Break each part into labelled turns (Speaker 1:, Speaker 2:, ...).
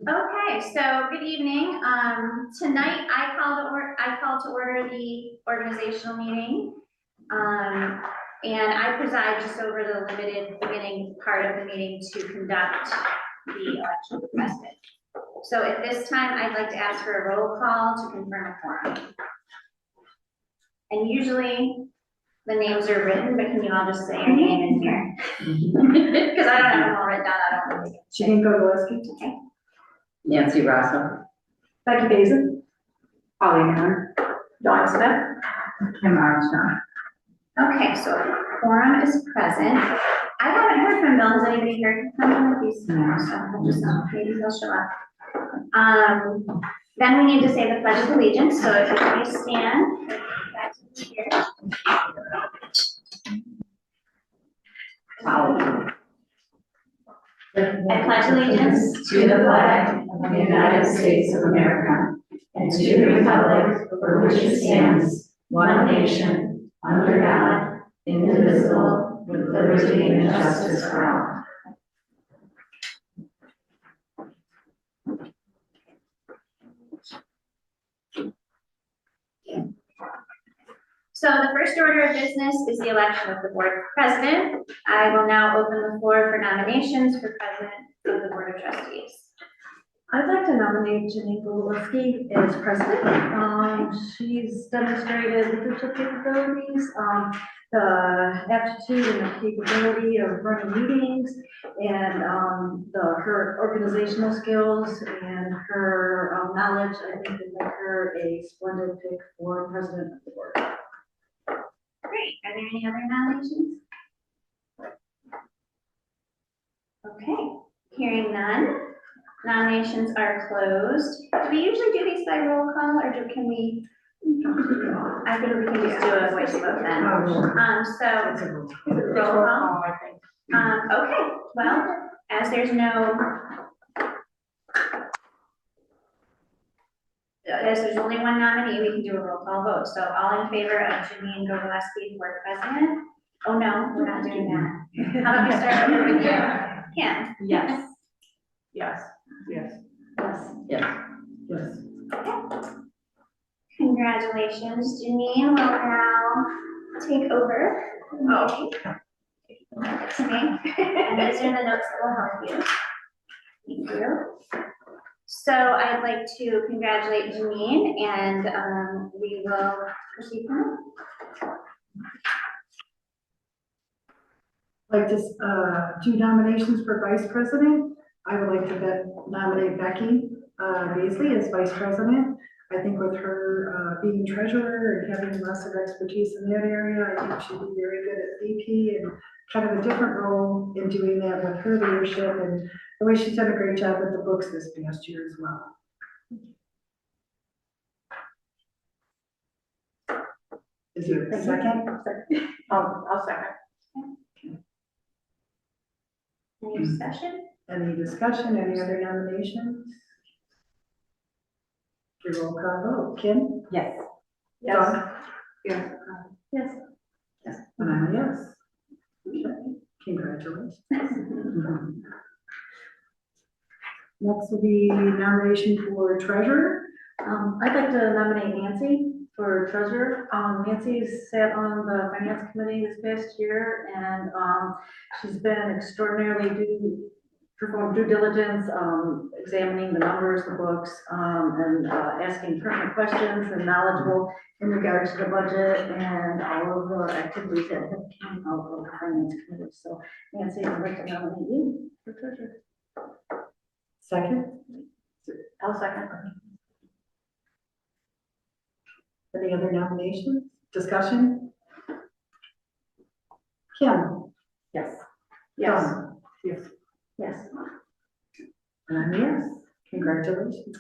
Speaker 1: Okay, so good evening. Tonight I call to order the organizational meeting. And I preside just over the limited beginning part of the meeting to conduct the election of the president. So at this time, I'd like to ask for a roll call to confirm a quorum. And usually the names are written, but can you all just say your name in here? Because I don't have them all written down. I don't want to.
Speaker 2: Janine Gogolewski.
Speaker 1: Okay.
Speaker 3: Nancy Rosso.
Speaker 2: Becky Basin. Holly Miller. Dawn Smith. Kim Armstrong.
Speaker 1: Okay, so quorum is present. I haven't heard from Bill. Has anybody heard from him with these? No. So I'll just maybe he'll show up. Then we need to say the Pledge of Allegiance. So if you please stand. Here. I pledge allegiance
Speaker 4: to the flag of the United States of America and to the republic for which it stands, one nation, under God, indivisible, with liberty and justice for all.
Speaker 1: So the first order of business is the election of the board president. I will now open the floor for nominations for president of the board of trustees.
Speaker 2: I'd like to nominate Janine Gogolewski as president. She's demonstrated leadership capabilities, the aptitude and the capability of running meetings, and her organizational skills and her knowledge. I think would make her a splendid pick for president of the board.
Speaker 1: Great. Are there any other nominations? Okay. Hearing none. Nominations are closed. Do we usually do these by roll call, or can we? I think we can just do a voice vote then. So roll call.
Speaker 2: I think.
Speaker 1: Okay. Well, as there's only one nominee, we can do a roll call vote. So all in favor of Janine Gogolewski for president? Oh no, we're not doing that. How about we start over with you? Kim?
Speaker 2: Yes. Yes. Yes.
Speaker 3: Yes. Yes.
Speaker 2: Yes.
Speaker 1: Congratulations. Janine will now take over. Oh. To me. And those are the notes that will help you. Thank you. So I'd like to congratulate Janine, and we will proceed from there.
Speaker 5: I'd like to do nominations for vice president. I would like to nominate Becky Beasley as vice president. I think with her being treasurer and having lots of expertise in that area, I think she'd be very good at VP and kind of a different role in doing that with her leadership and the way she's done a great job with the books this past year as well. Is there a second?
Speaker 2: I'll second.
Speaker 1: Any discussion?
Speaker 5: Any discussion? Any other nominations? The roll call vote. Kim?
Speaker 2: Yes.
Speaker 5: Yes. Dawn?
Speaker 2: Yes.
Speaker 5: Yes. Yes. And I'm a yes. Okay. Congratulations. Next will be nomination for treasurer.
Speaker 2: I'd like to nominate Nancy for treasurer. Nancy's sat on the finance committee this past year, and she's been extraordinarily performed due diligence, examining the numbers, the books, and asking pertinent questions, and knowledgeable in regards to the budget and all of the activities that have come out of the finance committee. So Nancy, I'd like to nominate you for treasurer.
Speaker 5: Second.
Speaker 2: I'll second.
Speaker 5: Any other nominations? Discussion? Kim?
Speaker 2: Yes.
Speaker 5: Yes.
Speaker 2: Dawn?
Speaker 5: Yes.
Speaker 2: Yes.
Speaker 5: And I'm a yes. Congratulations.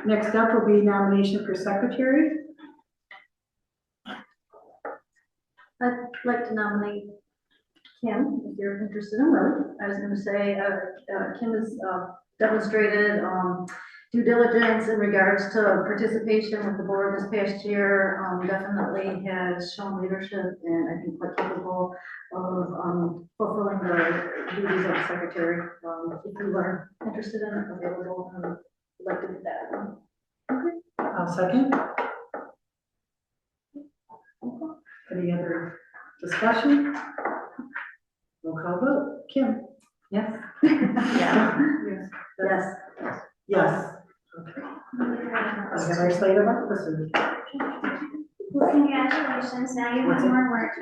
Speaker 5: Next up will be nomination for secretary.
Speaker 2: I'd like to nominate Kim, if you're interested in that. I was going to say Kim has demonstrated due diligence in regards to participation with the board this past year. Definitely has shown leadership and I think quite capable of fulfilling the duties of secretary, if you are interested in it, available, and would like to do that.
Speaker 5: I'll second. Any other discussion? Roll call vote. Kim?
Speaker 3: Yes.
Speaker 2: Yeah.
Speaker 5: Yes. Yes. Okay. We have our slate of officers.
Speaker 1: Well, congratulations, now you have more work.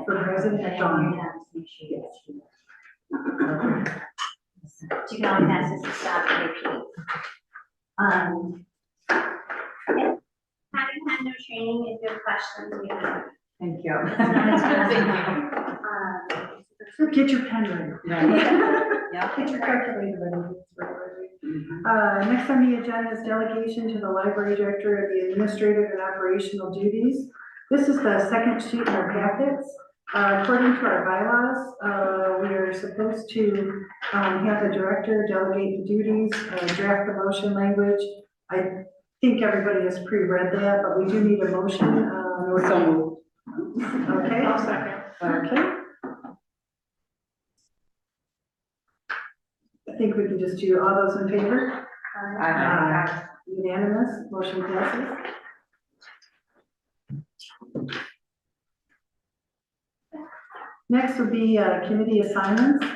Speaker 5: For President Dawn.
Speaker 1: You can only pass this to stop and repeat. Okay. Having had no training, if you have questions, we have.
Speaker 3: Thank you.
Speaker 5: Get your pen ready.
Speaker 3: Yeah.
Speaker 5: Get your calculator ready. Next on the agenda is delegation to the library director of the administrative and operational duties. This is the second sheet in our packets. According to our bylaws, we are supposed to have the director delegate the duties, draft the motion language. I think everybody has pre-read that, but we do need a motion.
Speaker 3: So moved.
Speaker 5: Okay.
Speaker 2: I'll second.
Speaker 5: Okay. I think we can just do all those in favor?
Speaker 3: Aye.
Speaker 5: Unanimous, motion passes. Next would be committee assignments.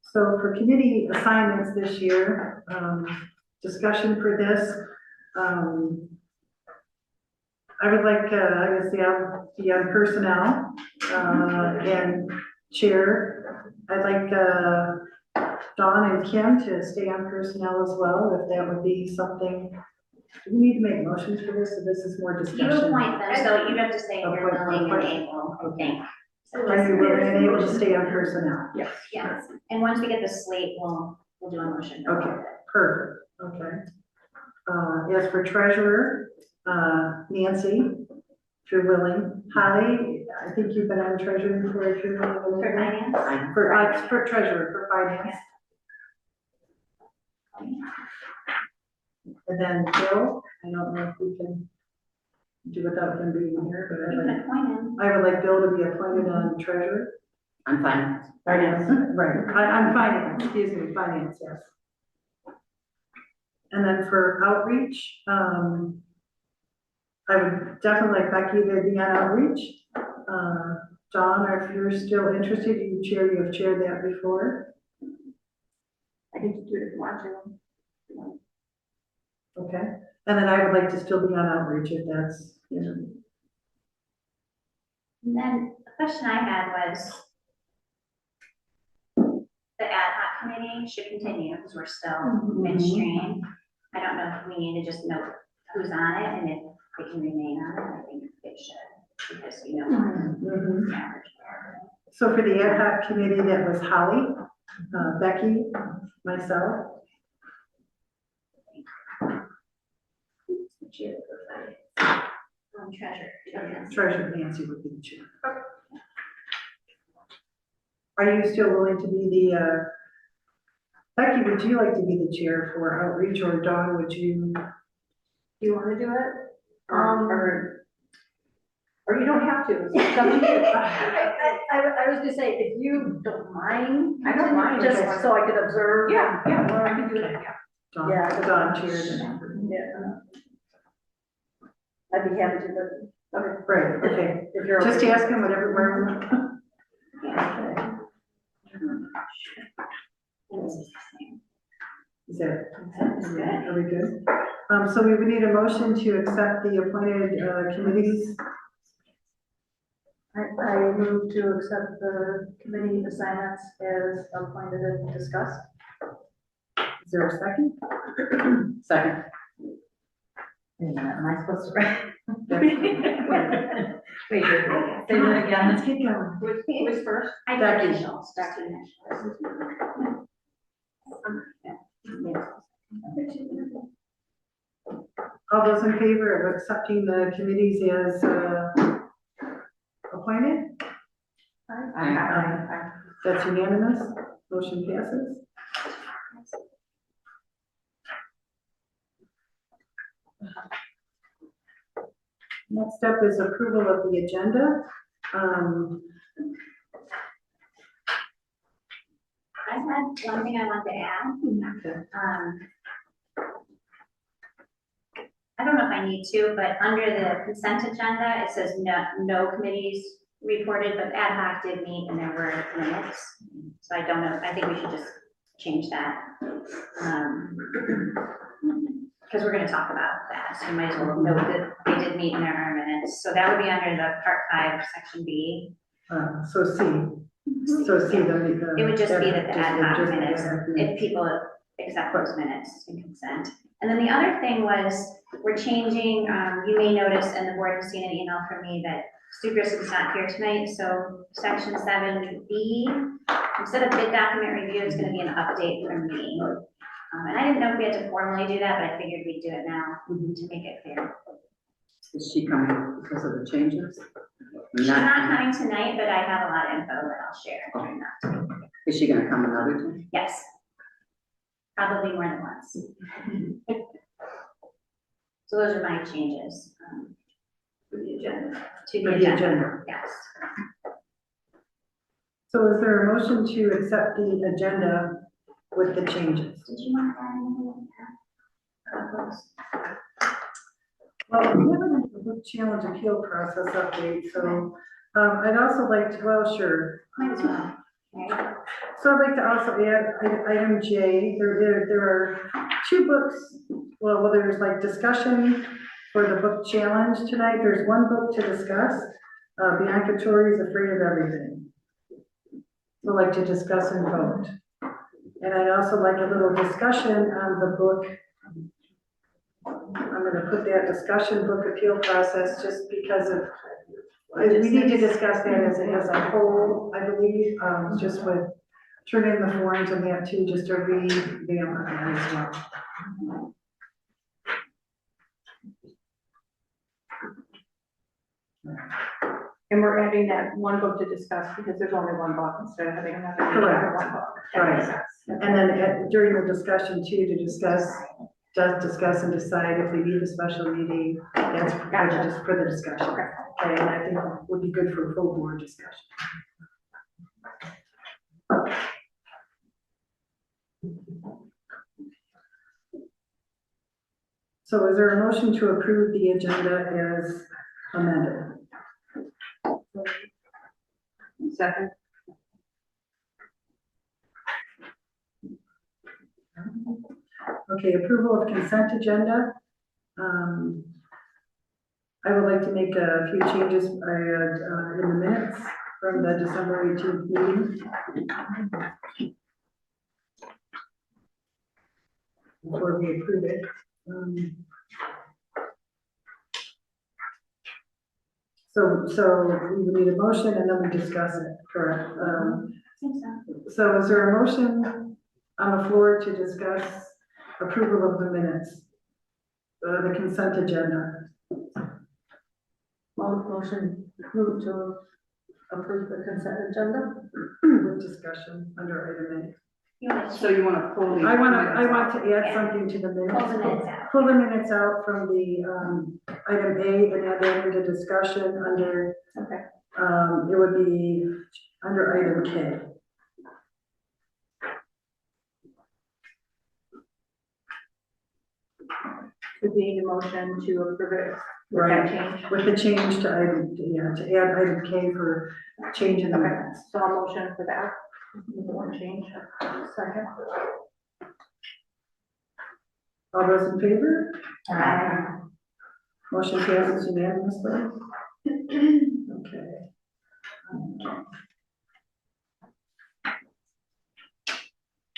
Speaker 5: So for committee assignments this year, discussion for this, I would like, I guess, the on personnel and chair. I'd like Dawn and Kim to stay on personnel as well, if that would be something. Do we need to make motions for this, or this is more
Speaker 1: You
Speaker 5: discussion?
Speaker 1: appoint them, so you have to say if you're willing and able, I think.
Speaker 5: Are you willing and able to stay on personnel? Yes.
Speaker 1: Yes, and once we get the slate, we'll do a motion.
Speaker 5: Okay, perfect, okay. As for treasurer, Nancy, if you're willing. Holly, I think you've been on treasurer before, if you're willing.
Speaker 1: For finance?
Speaker 5: For treasurer, for finance. And then Bill, I don't know if we can do without him being here, but
Speaker 1: You can appoint him.
Speaker 5: I would like Bill to be appointed on treasurer.
Speaker 3: I'm fine.
Speaker 5: Finance, right, I'm finance, excuse me, finance, yes. And then for outreach, I would definitely like Becky to be on outreach. John, if you're still interested, you have chaired that before.
Speaker 2: I can do it if you want to.
Speaker 5: Okay, and then I would like to still be on outreach if that's, you know.
Speaker 1: And then the question I had was, the ad hoc committee should continue because we're still midstream. I don't know if we need to just note who's on it and if they can remain on it. I think it should, because you know.
Speaker 5: So for the ad hoc committee, that was Holly, Becky, myself. Treasurer Nancy would be the chair. Are you still willing to be the, Becky, would you like to be the chair for outreach, or Dawn, would you?
Speaker 2: Do you want to do it? Or you don't have to. It's up to you. I was gonna say, if you don't mind.
Speaker 3: I don't mind.
Speaker 2: Just so I could observe.
Speaker 3: Yeah, well, I can do it, yeah.
Speaker 5: Dawn,
Speaker 2: Yeah.
Speaker 5: Dawn chairs.
Speaker 2: Yeah. I'd be happy to, but, okay.
Speaker 5: Right, okay.
Speaker 2: If you're.
Speaker 5: Just
Speaker 2: okay.
Speaker 5: ask him whatever, wherever. Is that, are we good? So we would need a motion to accept the appointed committees.
Speaker 2: I move to accept the committee assignments as appointed and discussed.
Speaker 5: Is there a second?
Speaker 3: Second. Wait a minute, am I supposed to write? Wait, say that again.
Speaker 5: Let's keep going.
Speaker 2: Who's first?
Speaker 1: I do
Speaker 5: Becky.
Speaker 1: initials, Becky initials.
Speaker 5: All those in favor of accepting the committees as appointed?
Speaker 3: Aye.
Speaker 5: That's unanimous, motion passes. Next up is approval of the agenda.
Speaker 1: I had one thing I wanted to add. I don't know if I need to, but under the consent agenda, it says no committees reported, but ad hoc did meet and there were minutes. So I don't know, I think we should just change that. Because we're gonna talk about that, so you might as well note that they did meet and there are minutes. So that would be under the part 5, section B.
Speaker 5: So C. The.
Speaker 1: It would just be that the ad hoc
Speaker 5: just the
Speaker 1: minutes,
Speaker 5: ad hoc
Speaker 1: if
Speaker 5: minutes.
Speaker 1: people accept those minutes in consent. And then the other thing was, we're changing, you may notice, and the board has seen an email from me, that Stu Grissom is not here tonight, so section 7B, instead of bid document review, it's gonna be an update from me. And I didn't know if we had to formally do that, but I figured we'd do it now to make it clear.
Speaker 3: Is she coming because of the changes?
Speaker 1: She's not coming tonight, but I have a lot of info that I'll share during that time.
Speaker 3: Is she gonna come another time?
Speaker 1: Yes. Probably more than once. So those are my changes. To the agenda. To the agenda, yes.
Speaker 5: So is there a motion to accept the agenda with the changes?
Speaker 1: Did you want that?
Speaker 5: Well, we have a book challenge appeal process update, so I'd also like to, well, sure.
Speaker 1: Might as well. Right?
Speaker 5: So I'd like to also add item J. There are 2 books. Well, there's like discussion for the book challenge tonight. There's 1 book to discuss. Bianca Torrey's Afraid of Everything. So I'd like to discuss and vote. And I'd also like a little discussion on the book. I'm going to put that discussion book appeal process just because of, we need to discuss that as a whole, I believe, just with turn in the forms and that too, just to read them again as well.
Speaker 2: And we're adding that 1 book to discuss because there's only 1 book instead of having another.
Speaker 5: Correct.
Speaker 2: 1 book.
Speaker 5: Right. And then during the discussion too, to discuss and decide if we need a special meeting. That's for the discussion. Okay, and I think it would be good for a full board discussion. So is there a motion to approve the agenda as amended?
Speaker 2: Second.
Speaker 5: Okay, approval of consent agenda. I would like to make a few changes in the minutes from the December 18th meeting. Before we approve it. So we would need a motion and then we discuss it, correct? So is there a motion on the floor to discuss approval of the minutes? The consent agenda.
Speaker 2: Motion move to approve the consent agenda
Speaker 5: With discussion under item A.
Speaker 3: So you wanna pull the.
Speaker 5: I want to add something to the minutes.
Speaker 1: Pull the minutes out.
Speaker 5: Pull the minutes out from the, item A and add that into discussion under.
Speaker 2: Okay.
Speaker 5: It would be under item K.
Speaker 2: Would be the motion to approve it.
Speaker 5: Right.
Speaker 2: Change.
Speaker 5: With the change to item, to add item K for change in the minutes.
Speaker 2: So I'll motion for that. With the 1 change. Second.
Speaker 5: All those in favor?
Speaker 1: Aye.
Speaker 5: Motion passes unanimously. Okay.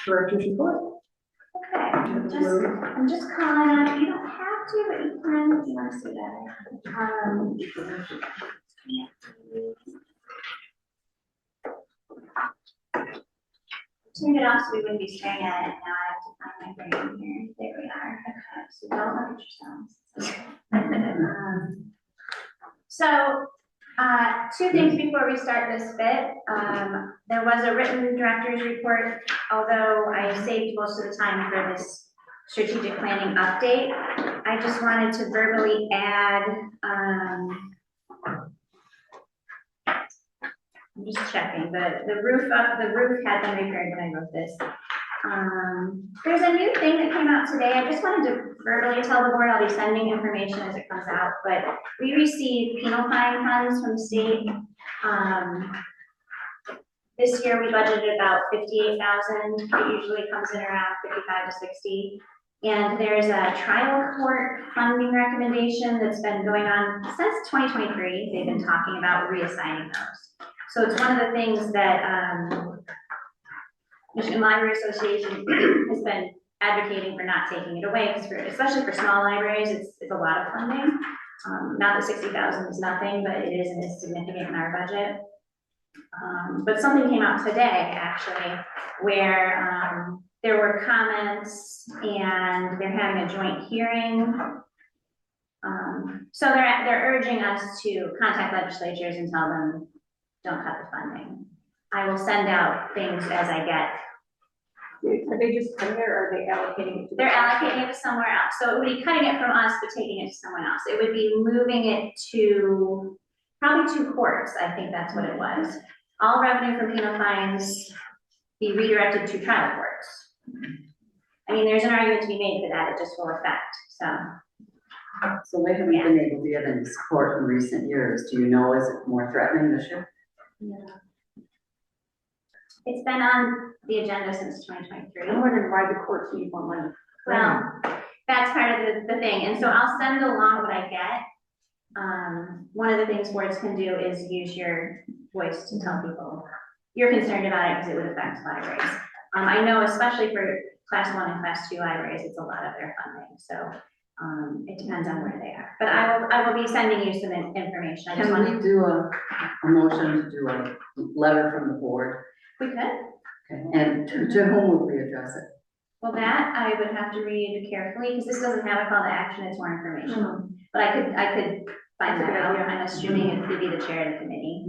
Speaker 5: Director's report.
Speaker 1: Okay, I'm just calling up, you don't have to, but you can if you want to see that. Turn it off so we wouldn't be staring at it. Now I have to find my brain here. There we are. Okay, so don't look at yourselves. So, 2 things before we start this bit. There was a written director's report, although I saved most of the time for this strategic planning update. I just wanted to verbally add, I'm just checking, the roof had been repaired when I wrote this. There's a new thing that came out today. I just wanted to verbally tell the board, I'll be sending information as it comes out, but we received penal fine funds from the state. This year we budgeted about 58,000. It usually comes in around 55 to 60. And there's a trial court funding recommendation that's been going on since 2023. They've been talking about reassigning those. So it's one of the things that Michigan Library Association has been advocating for not taking it away, because especially for small libraries, it's a lot of funding. Not that 60,000 is nothing, but it is, and it's significant in our budget. But something came out today, actually, where there were comments and they're having a joint hearing. So they're urging us to contact legislatures and tell them, don't cut the funding. I will send out things as I get.
Speaker 2: Are they just cutting it, or are they allocating it?
Speaker 1: They're allocating it to somewhere else. So it would be cutting it from us, but taking it to someone else. It would be moving it to probably 2 courts. I think that's what it was. All revenue from penal fines be redirected to trial courts. I mean, there's an argument to be made for that. It just will affect, so.
Speaker 3: So they haven't been able to get any support in recent years. Do you know, is it more threatening this year?
Speaker 1: Yeah. It's been on the agenda since 2023.
Speaker 2: I'm wondering why the courts need more money.
Speaker 1: Well, that's part of the thing. And so I'll send along what I get. One of the things boards can do is use your voice to tell people you're concerned about it because it would affect libraries. I know especially for class 1 and class 2 libraries, it's a lot of their funding. So it depends on where they are. But I will be sending you some information. I just
Speaker 3: Can
Speaker 1: want
Speaker 3: we do a motion to do a letter from the board?
Speaker 1: We could.
Speaker 3: Okay. And to whom will we address it?
Speaker 1: Well, that I would have to read carefully because this doesn't have a call to action. It's more informational. But I could find that out. I'm assuming it would be the chair of the committee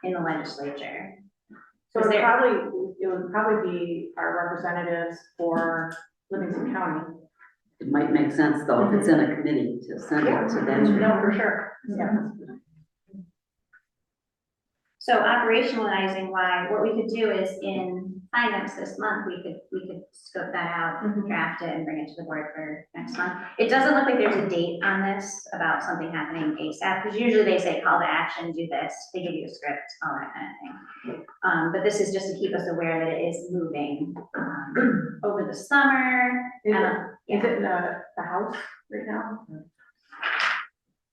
Speaker 1: in the legislature.
Speaker 2: So it would probably be our representatives for Livingston County.
Speaker 3: It might make sense though, if it's in a committee, to send it to them.
Speaker 2: No, for sure. Yeah.
Speaker 1: So operationalizing what we could do is in finance this month, we could scope that out, draft it and bring it to the board for next month. It doesn't look like there's a date on this about something happening ASAP, because usually they say call to action, do this, they give you a script, all that kind of thing. But this is just to keep us aware that it is moving over the summer.
Speaker 2: Is it in the house right now?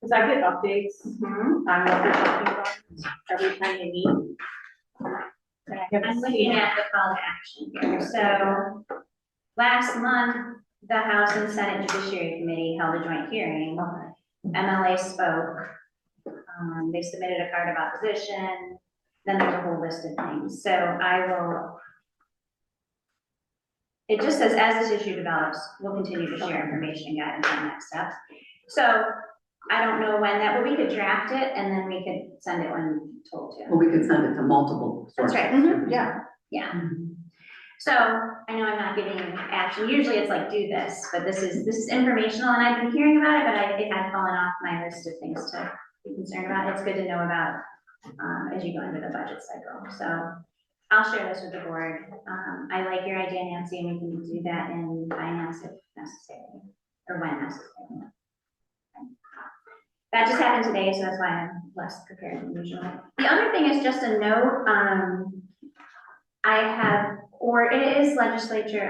Speaker 2: Because I get updates on what they're talking about every time they meet.
Speaker 1: I'm looking at the call to action here. So last month, the House and Senate Judiciary Committee held a joint hearing. MLA spoke. They submitted a card of opposition. Then there's a whole list of things. So it just says, as this issue develops, we'll continue to share information and guidance on next steps. So I don't know when that, but we could draft it and then we could send it when told to.
Speaker 3: Well, we could send it to multiple sources.
Speaker 1: That's right.
Speaker 2: Yeah.
Speaker 1: Yeah. So I know I'm not giving action. Usually it's like do this, but this is informational and I've been hearing about it, but it had fallen off my list of things to be concerned about. It's good to know about as you go into the budget cycle. So I'll share this with the board. I like your idea, Nancy, and we can do that in finance if necessary, or when necessary. That just happened today, so that's why I'm less prepared than usual. The other thing is just a note. It is legislature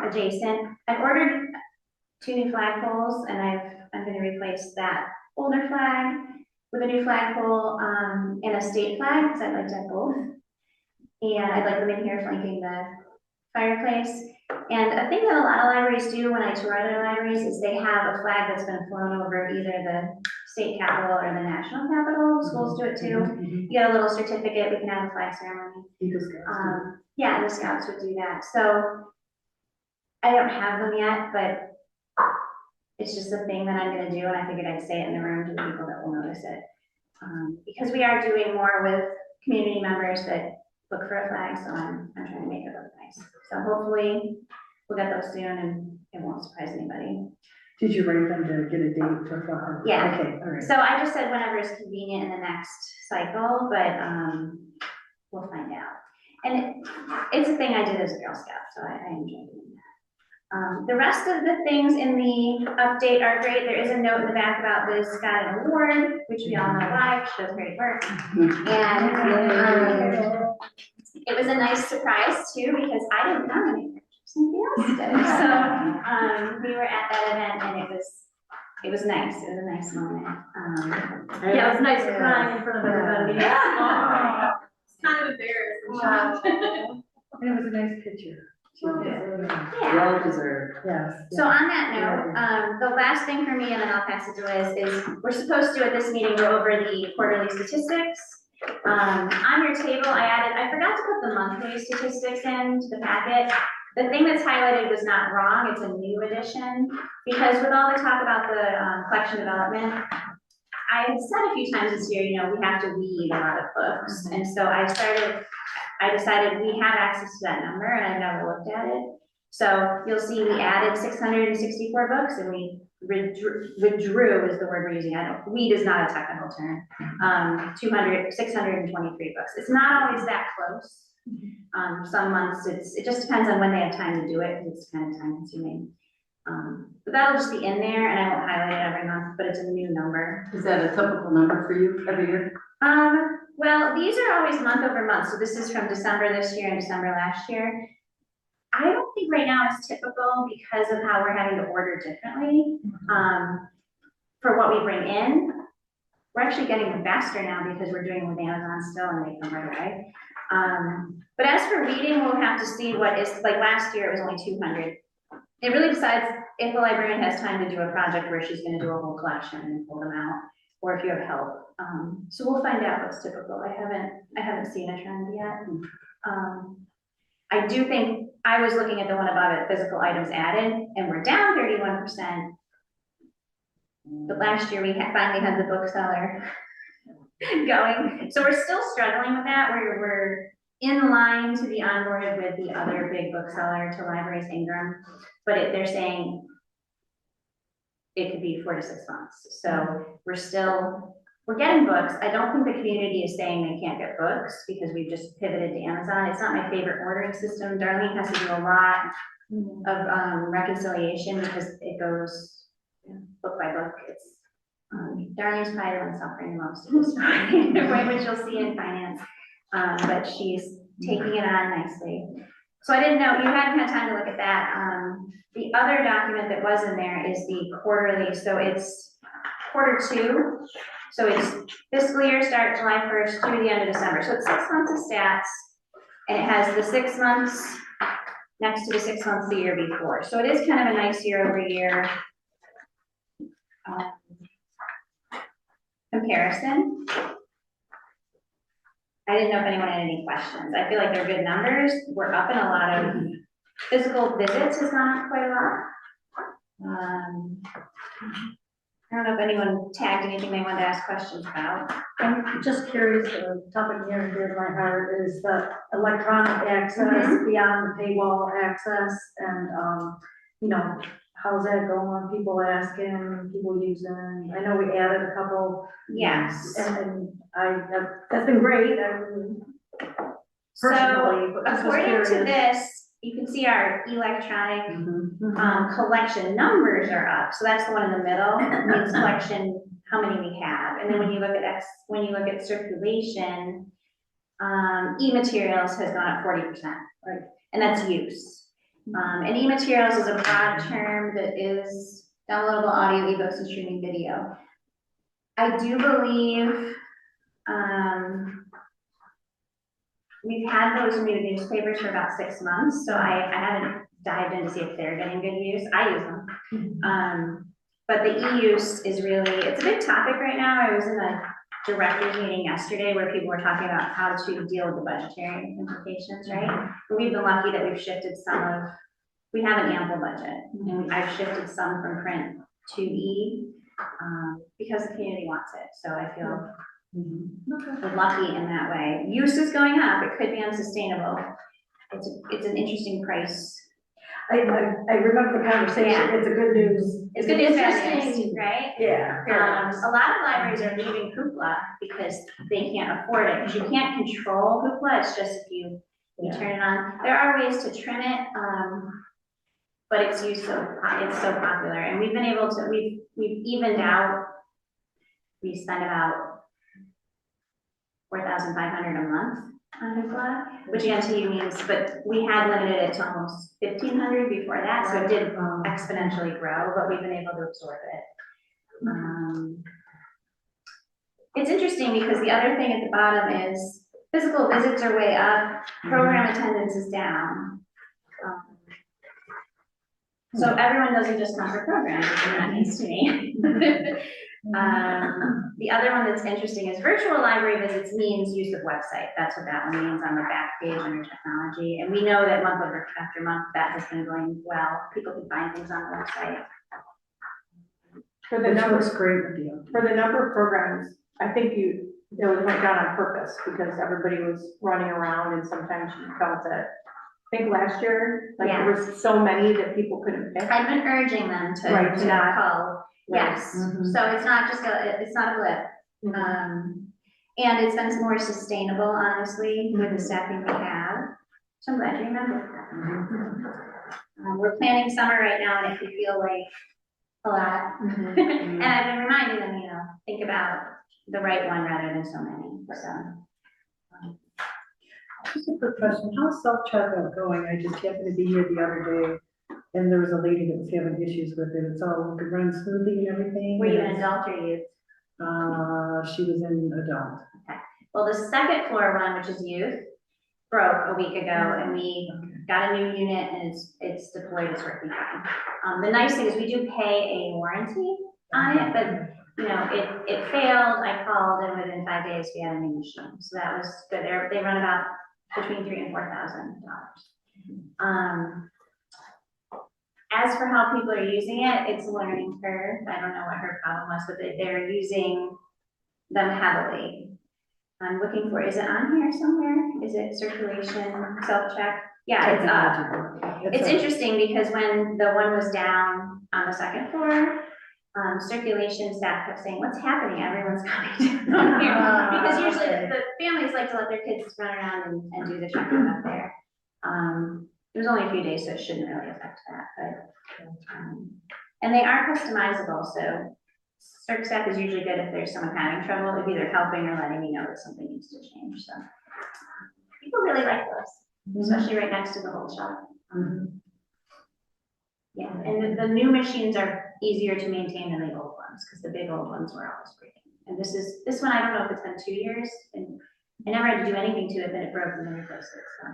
Speaker 1: adjacent. I've ordered 2 new flagpoles, and I'm going to replace that older flag with a new flagpole and a state flag, because I'd like to have both. And I'd like them in here flanking the fireplace. And a thing that a lot of libraries do when I tour other libraries is they have a flag that's been flown over either the state capitol or the national capitol. Schools do it too. You get a little certificate, we can have a flag ceremony. Yeah, and the Scouts would do that. So I don't have them yet, but it's just a thing that I'm gonna do, and I figured I'd say it in the room to the people that will notice it. Because we are doing more with community members that look for a flag, so I'm trying to make it look nice. So hopefully we'll get those soon and it won't surprise anybody.
Speaker 2: Did you write them to get a date for?
Speaker 1: Yeah.
Speaker 2: Okay, all right.
Speaker 1: So I just said whenever is convenient in the next cycle, but, we'll find out. And it's a thing I did as a Girl Scout, so I enjoy doing that. The rest of the things in the update are great. There is a note in the back about the Scott Award, which we all know why, she does great work. And, it was a nice surprise too, because I didn't nominate her, somebody else did. So, we were at that event and it was nice. It was a nice moment.
Speaker 3: Yeah, it was nice crying in front of everybody.
Speaker 4: Kind of embarrassing.
Speaker 2: And it was a nice picture.
Speaker 1: Yeah.
Speaker 3: Well deserved.
Speaker 2: Yes.
Speaker 1: So on that note, the last thing for me, and then I'll pass it to Liz, is we're supposed to at this meeting go over the quarterly statistics. On your table, I forgot to put the monthly statistics into the packet. The thing that's highlighted was not wrong, it's a new addition, because with all the talk about the collection development, I had said a few times this year, you know, we have to weed a lot of books, and so I decided we have access to that number, and I've never looked at it. So you'll see we added 664 books, and we withdrew is the word we're using. I don't, weed is not a technical term. 623 books. It's not always that close. Some months it just depends on when they have time to do it, because it's kind of time consuming. But that'll just be in there, and I won't highlight it every month, but it's a new number.
Speaker 3: Is that a typical number for you every year?
Speaker 1: Well, these are always month over month, so this is from December this year and December last year. I don't think right now it's typical because of how we're having to order differently. For what we bring in, we're actually getting faster now because we're doing it with Amazon still and they come right away. But as for reading, we'll have to see what is, like last year it was only 200. It really decides if the librarian has time to do a project where she's gonna do a whole collection and pull them out, or if you have help. So we'll find out what's typical. I haven't seen a trend yet. I do think, I was looking at the one above it, physical items added, and we're down 31%. But last year we finally had the bookseller going. So we're still struggling with that. We're in line to be onboarded with the other big bookseller to Libraries Ingram, but they're saying it could be 4 to 6 months. So we're getting books. I don't think the community is saying they can't get books because we've just pivoted to Amazon. It's not my favorite ordering system. Darlene has to do a lot of reconciliation because it goes book by book. It's Darlene's probably the one suffering the most at this point, which you'll see in finance. But she's taking it on nicely. So I didn't know, you hadn't had time to look at that. The other document that was in there is the quarterly. So it's Q2. So it's fiscal year start July 1st through the end of December. So it's 6 months of stats, and it has the 6 months next to the 6 months the year before. So it is kind of a nice year over year comparison. I didn't know if anyone had any questions. I feel like they're good numbers. We're up in a lot of physical visits has gone up quite a lot. I don't know if anyone tagged anything they wanted to ask questions about.
Speaker 2: I'm just curious, the topic near and dear to my heart is the electronic access beyond the paywall access, and you know, how's that going? People asking, people using. I know we added a couple.
Speaker 1: Yes.
Speaker 2: And that's been great. Personally,
Speaker 1: So
Speaker 2: but just was
Speaker 1: according to
Speaker 2: curious.
Speaker 1: this, you can see our electronic collection numbers are up. So that's the one in the middle. It means collection, how many we have. And then when you look at circulation, e-materials has gone up 40%, right? And that's use. And e-materials is a broad term that is downloadable audio, ebooks, and streaming video. I do believe we've had those new newspapers for about 6 months, so I haven't dived in to see if they're getting good use. I use them. But the e-use is really, it's a big topic right now. I was in a director's meeting yesterday where people were talking about how to deal with the budgetary implications, right? We've been lucky that we've shifted we have an ample budget, and I've shifted some from print to e, because the community wants it. So I feel we're lucky in that way. Use is going up. It could be unsustainable. It's an interesting price.
Speaker 2: I remember the conversation,
Speaker 1: Yeah.
Speaker 2: it's a good news.
Speaker 1: It's good news, bad news,
Speaker 2: Interesting.
Speaker 1: right?
Speaker 2: Yeah.
Speaker 1: A lot of libraries are leaving Hoopla because they can't afford it, because you can't control Hoopla, it's just if you turn it on. There are ways to trim it, but it's so popular, and we've been able to, we've evened out, we spend about $4,500 a month on Hoopla, which again to you means, but we had limited it to almost $1,500 before that, so it did exponentially grow, but we've been able to absorb it. It's interesting because the other thing at the bottom is physical visits are way up, program attendance is down. So everyone doesn't just come for programs, which is not news to me. The other one that's interesting is virtual library visits means use of website. That's what that one means on the back page under technology. And we know that month after month, that has been going well. People can find things on the website.
Speaker 2: For the number of programs, I think it was went down on purpose because everybody was running around and sometimes you felt that. I think last year, like there was so many that people couldn't pick.
Speaker 1: I've been urging them to not call. Yes, so it's not just it's not a blip. And it's been more sustainable, honestly, with the staffing we have. So I'm glad you remembered. We're planning summer right now, and it could feel like a lot. And I've been reminding them, think about the right one rather than so many. So.
Speaker 5: Just a quick question, how's self-checkout going? I just happened to be here the other day, and there was a lady that was having issues with it. It's all run smoothly and everything.
Speaker 1: Were you an adult or youth?
Speaker 5: She was an adult.
Speaker 1: Okay. Well, the second floor one, which is youth, broke a week ago, and we got a new unit, and it's deployed. It's working fine. The nice thing is we do pay a warranty on it, but it failed. I called, and within 5 days we had a new machine, so that was good. They run about between $3,000 and $4,000. As for how people are using it, it's a learning curve. I don't know what her problem was, but they're using them heavily. I'm looking for, is it on here somewhere? Is it circulation, self-check? Yeah, it's up. It's interesting because when the one was down on the second floor, circulation staff kept saying, what's happening? Everyone's coming down here. Because usually the families like to let their kids run around and do the checking up there. It was only a few days, so it shouldn't really affect that. But and they are customizable, so circ staff is usually good if there's someone having trouble with either helping or letting me know that something needs to change. So people really like those, especially right next to the whole shop. Yeah, and the new machines are easier to maintain than the old ones because the big old ones were always breaking. And this one, I don't know if it's been 2 years, and I never had to do anything to it, then it broke and then replaced it. So,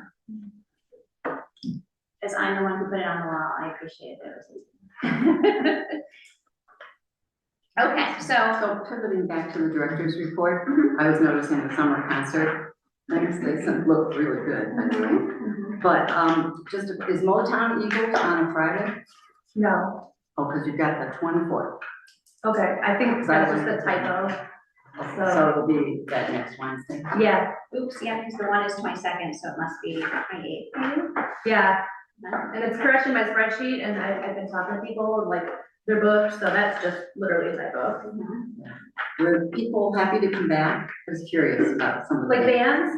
Speaker 1: as I'm the one who put it on the wall, I appreciate it. Okay,
Speaker 6: So pivoting back to the director's report, I was noticing the summer concert, nice, they looked really good, actually. But just, is Motown Eagles on a Friday?
Speaker 3: No.
Speaker 6: Oh, because you've got the 24th.
Speaker 3: Okay, I think that's just a typo.
Speaker 6: So it'll be that next Wednesday.
Speaker 3: Yeah,
Speaker 1: oops, yeah, because the one is 22nd, so it must be 28th.
Speaker 3: yeah. And it's correct in my spreadsheet, and I've been talking to people, like, they're booked, so that's just literally a typo.
Speaker 6: Were people happy to come back? I was curious about some of the
Speaker 3: Like bands?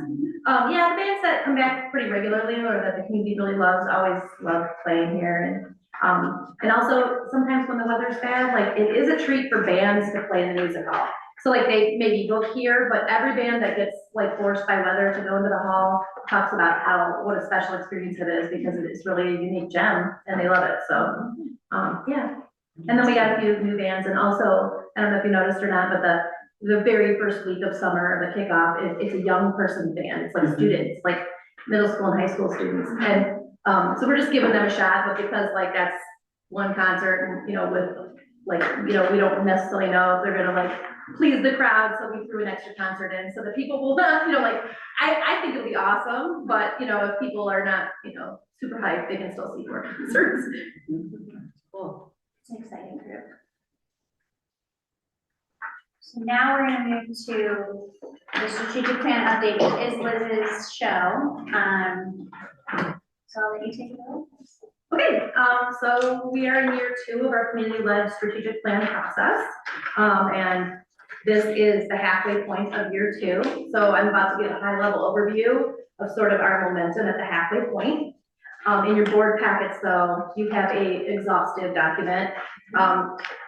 Speaker 3: Yeah, the bands that come back pretty regularly or that the community really loves, always love playing here. And also sometimes when the weather's bad, like it is a treat for bands to play in the music hall. So like they maybe book here, but every band that gets like forced by weather to go into the hall talks about what a special experience it is because it is really a unique gem and they love it. So yeah. And then we got a few new bands, and also, I don't know if you noticed or not, but the very first week of summer, the kickoff, it's a young person band. It's like students, like middle school and high school students. And so we're just giving them a shot, but because like that's one concert, and with like, we don't necessarily know if they're gonna like please the crowd, so we threw an extra concert in so that people will not, like, I think it'll be awesome, but if people are not, super hyped, they can still see more concerts.
Speaker 6: Cool.
Speaker 1: It's an exciting group. So now we're going to move to the strategic plan update, which is Liz's show. So I'll let you take it away.
Speaker 3: Okay, so we are in year 2 of our community-led strategic plan process. And this is the halfway point of year 2. So I'm about to give a high-level overview of sort of our momentum at the halfway point. In your board packets, though, you have a exhaustive document,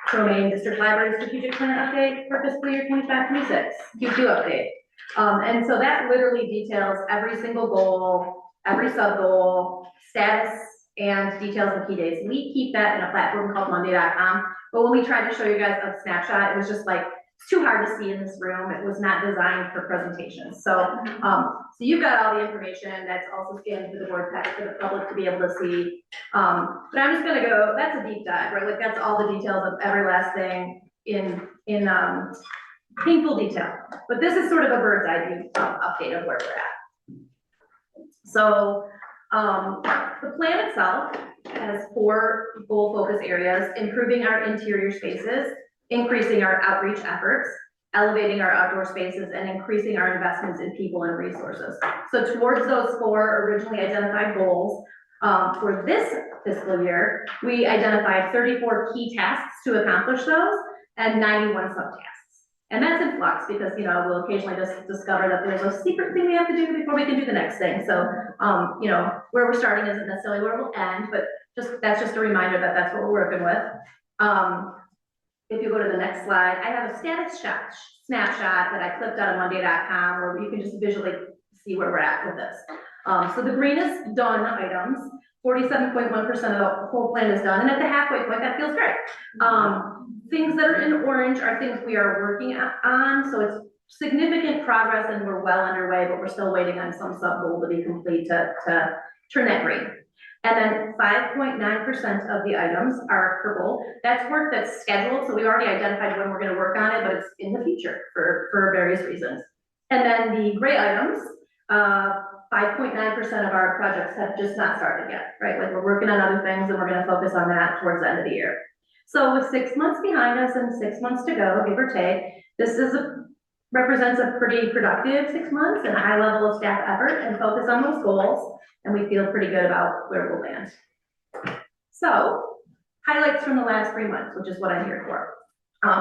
Speaker 3: Cromaine District Library Strategic Plan Update for fiscal year 25-26, Q2 update. And so that literally details every single goal, every sub-goal, status, and details and key dates. We keep that in a platform called Monday.com, but when we tried to show you guys a snapshot, it was just like, it's too hard to see in this room. It was not designed for presentations. So, so you've got all the information that's also scanned to the board packet for the public to be able to see. But I'm just gonna go, that's a deep dive, right? Like that's all the details of every last thing in painful detail. But this is sort of a bird's eye view update of where we're at. So, the plan itself has 4 goal focus areas: improving our interior spaces, increasing our outreach efforts, elevating our outdoor spaces, and increasing our investments in people and resources. So towards those 4 originally identified goals, for this fiscal year, we identified 34 key tasks to accomplish those and 91 subtasks. And that's in flux because, you know, we'll occasionally just discover that there's a secret thing we have to do before we can do the next thing. So, you know, where we're starting isn't necessarily where we'll end, but that's just a reminder that that's what we're working with. If you go to the next slide, I have a status snapshot that I clipped out of Monday.com where you can just visually see where we're at with this. So the green is done items, 47.1% of the whole plan is done, and at the halfway point, that feels great. Things that are in orange are things we are working on, so it's significant progress and we're well underway, but we're still waiting on some sub-goal to be complete to turn that green. And then 5.9% of the items are purple. That's work that's scheduled, so we already identified when we're gonna work on it, but it's in the future for various reasons. And then the gray items, 5.9% of our projects have just not started yet, right? Like we're working on other things and we're gonna focus on that towards the end of the year. So with 6 months behind us and 6 months to go, give or take, this represents a pretty productive 6 months and a high level of staff effort and focus on those goals. And we feel pretty good about where we'll land. So, highlights from the last 3 months, which is what I'm here for.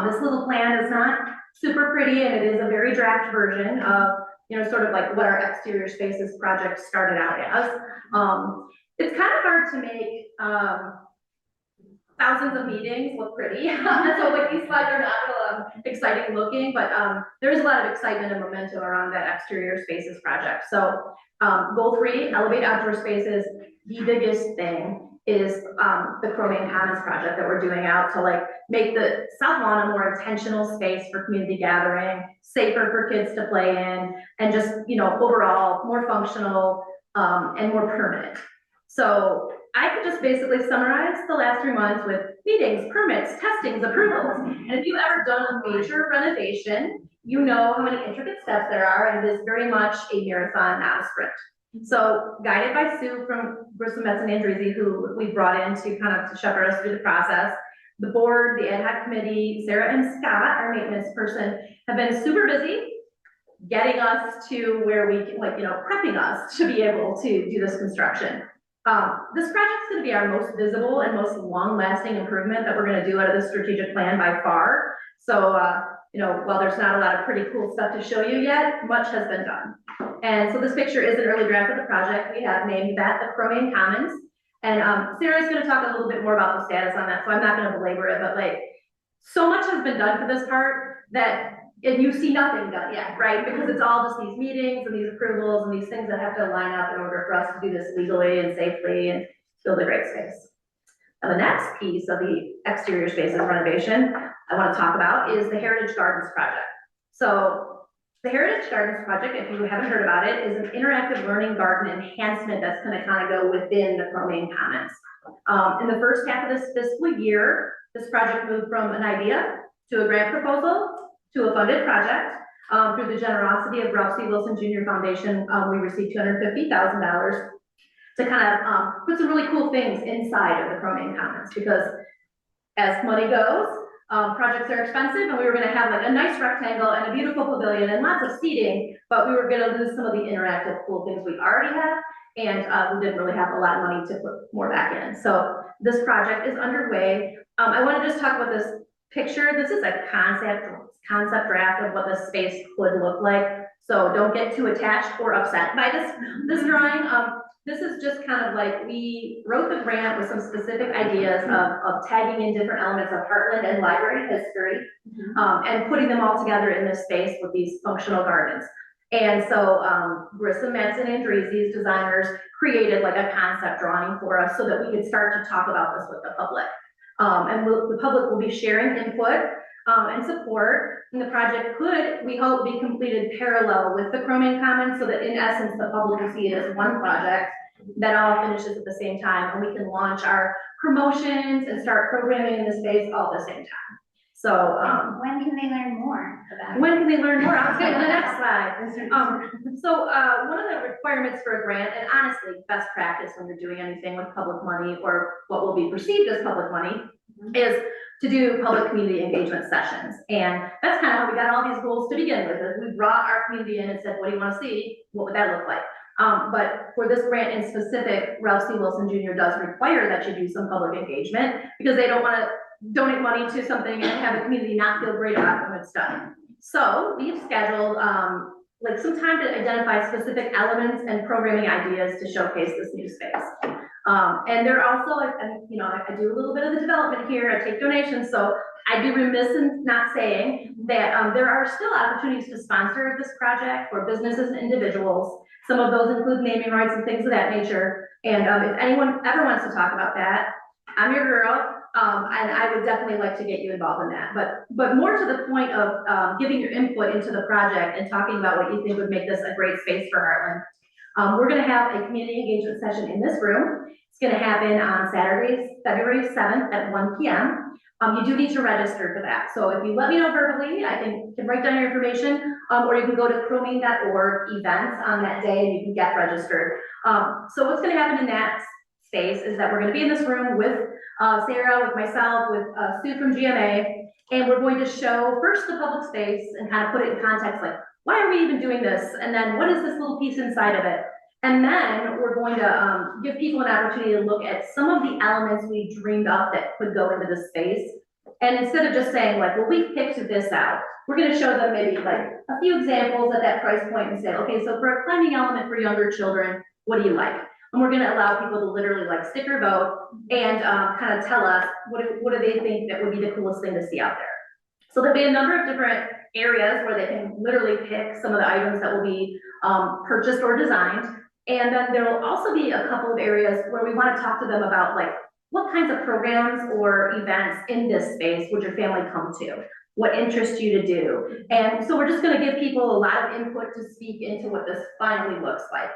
Speaker 3: This little plan is not super pretty, and it is a very draft version of, you know, sort of like what our exterior spaces project started out as. It's kind of hard to make thousands of meetings look pretty. So like these slides are not exciting looking, but there is a lot of excitement and momentum around that exterior spaces project. So goal 3, elevate outdoor spaces. The biggest thing is the Cromaine Commons project that we're doing out to like make the South Lawn a more intentional space for community gathering, safer for kids to play in, and just, you know, overall more functional and more permanent. So I could just basically summarize the last 3 months with meetings, permits, testings, approvals. And if you've ever done a major renovation, you know how many intricate steps there are, and it is very much a marathon, not a sprint. So guided by Sue from Grissom, Metz, and Andreezy, who we brought in to kind of to shepherd us through the process, the board, the ad hoc committee, Sarah and Scott, our maintenance person, have been super busy getting us to where we can, like, you know, prepping us to be able to do this construction. This project's going to be our most visible and most long-lasting improvement that we're going to do out of the strategic plan by far. So, you know, while there's not a lot of pretty cool stuff to show you yet, much has been done. And so this picture is an early draft of the project. We have named that the Cromaine Commons. And Sarah's going to talk a little bit more about the status on that, so I'm not going to belabor it, but like, so much has been done for this part that, and you see nothing done yet, right? Because it's all just these meetings and these approvals and these things that have to line up in order for us to do this legally and safely and build a great space. And the next piece of the exterior spaces renovation I want to talk about is the Heritage Gardens project. So the Heritage Gardens project, if you haven't heard about it, is an interactive learning garden enhancement that's going to kind of go within the Cromaine Commons. In the first half of this fiscal year, this project moved from an idea to a grant proposal to a funded project. Through the generosity of Ralph C. Wilson Jr. Foundation, we received $250,000 to kind of put some really cool things inside of the Cromaine Commons, because as money goes, projects are expensive, and we were going to have like a nice rectangle and a beautiful pavilion and lots of seating, but we were going to lose some of the interactive cool things we already have. and we didn't really have a lot of money to put more back in. So this project is underway. I want to just talk about this picture. This is a concept draft of what the space would look like. So don't get too attached or upset by this drawing. This is just kind of like, we wrote the grant with some specific ideas of tagging in different elements of Hartland and library history, and putting them all together in this space with these functional gardens. And so Grissom, Manson, and Andrezi's designers created like a concept drawing for us so that we could start to talk about this with the public. And the public will be sharing input and support. And the project could, we hope, be completed parallel with the Cromaine Commons, so that in essence, the public will see it as one project that all finishes at the same time, and we can launch our promotions and start programming in the space all at the same time. So
Speaker 1: when can they learn more about it?
Speaker 3: when can they learn more? I'll get to the next slide. So one of the requirements for a grant, and honestly, best practice when you're doing anything with public money or what will be perceived as public money, is to do public community engagement sessions. And that's kind of how we got all these goals to begin with. Is we brought our community in and said, what do you want to see? What would that look like? But for this grant in specific, Ralph C. Wilson Jr. does require that you do some public engagement, because they don't want to donate money to something and have the community not feel great about when it's done. So we've scheduled like some time to identify specific elements and programming ideas to showcase this new space. And there are also, you know, I do a little bit of the development here, I take donations, so I'd be remiss in not saying that there are still opportunities to sponsor this project for businesses and individuals. Some of those include naming rights and things of that nature. And if anyone ever wants to talk about that, I'm your girl. And I would definitely like to get you involved in that. But more to the point of giving your input into the project and talking about what you think would make this a great space for Hartland. We're going to have a community engagement session in this room. It's going to happen on Saturday, February 7th at 1 p.m. You do need to register for that. So if you let me know verbally, I can write down your information, or you can go to cromaine.org events on that day and you can get registered. So what's going to happen in that space is that we're going to be in this room with Sarah, with myself, with Sue from GMA, and we're going to show first the public space and kind of put it in context, like, why are we even doing this? And then what is this little piece inside of it? And then we're going to give people an opportunity to look at some of the elements we dreamed up that could go into this space. And instead of just saying like, well, we picked this out, we're going to show them maybe like a few examples at that price point and say, okay, so for a climbing element for younger children, what do you like? And we're going to allow people to literally like stick or vote and kind of tell us what do they think that would be the coolest thing to see out there. So there'll be a number of different areas where they can literally pick some of the items that will be purchased or designed. And then there will also be a couple of areas where we want to talk to them about like, what kinds of programs or events in this space would your family come to? What interests you to do? And so we're just going to give people a lot of input to speak into what this finally looks like.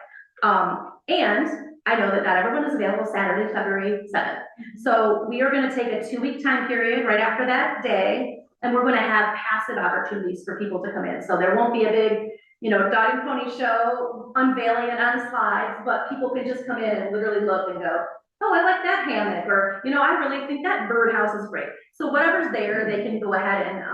Speaker 3: And I know that not everyone is available Saturday, February 7th. So we are going to take a 2-week time period right after that day, and we're going to have passive opportunities for people to come in. So there won't be a big, you know, dog and pony show unveiling it on slides, but people can just come in and literally look and go, oh, I like that hammock, or, you know, I really think that birdhouse is great. So whatever's there, they can go ahead and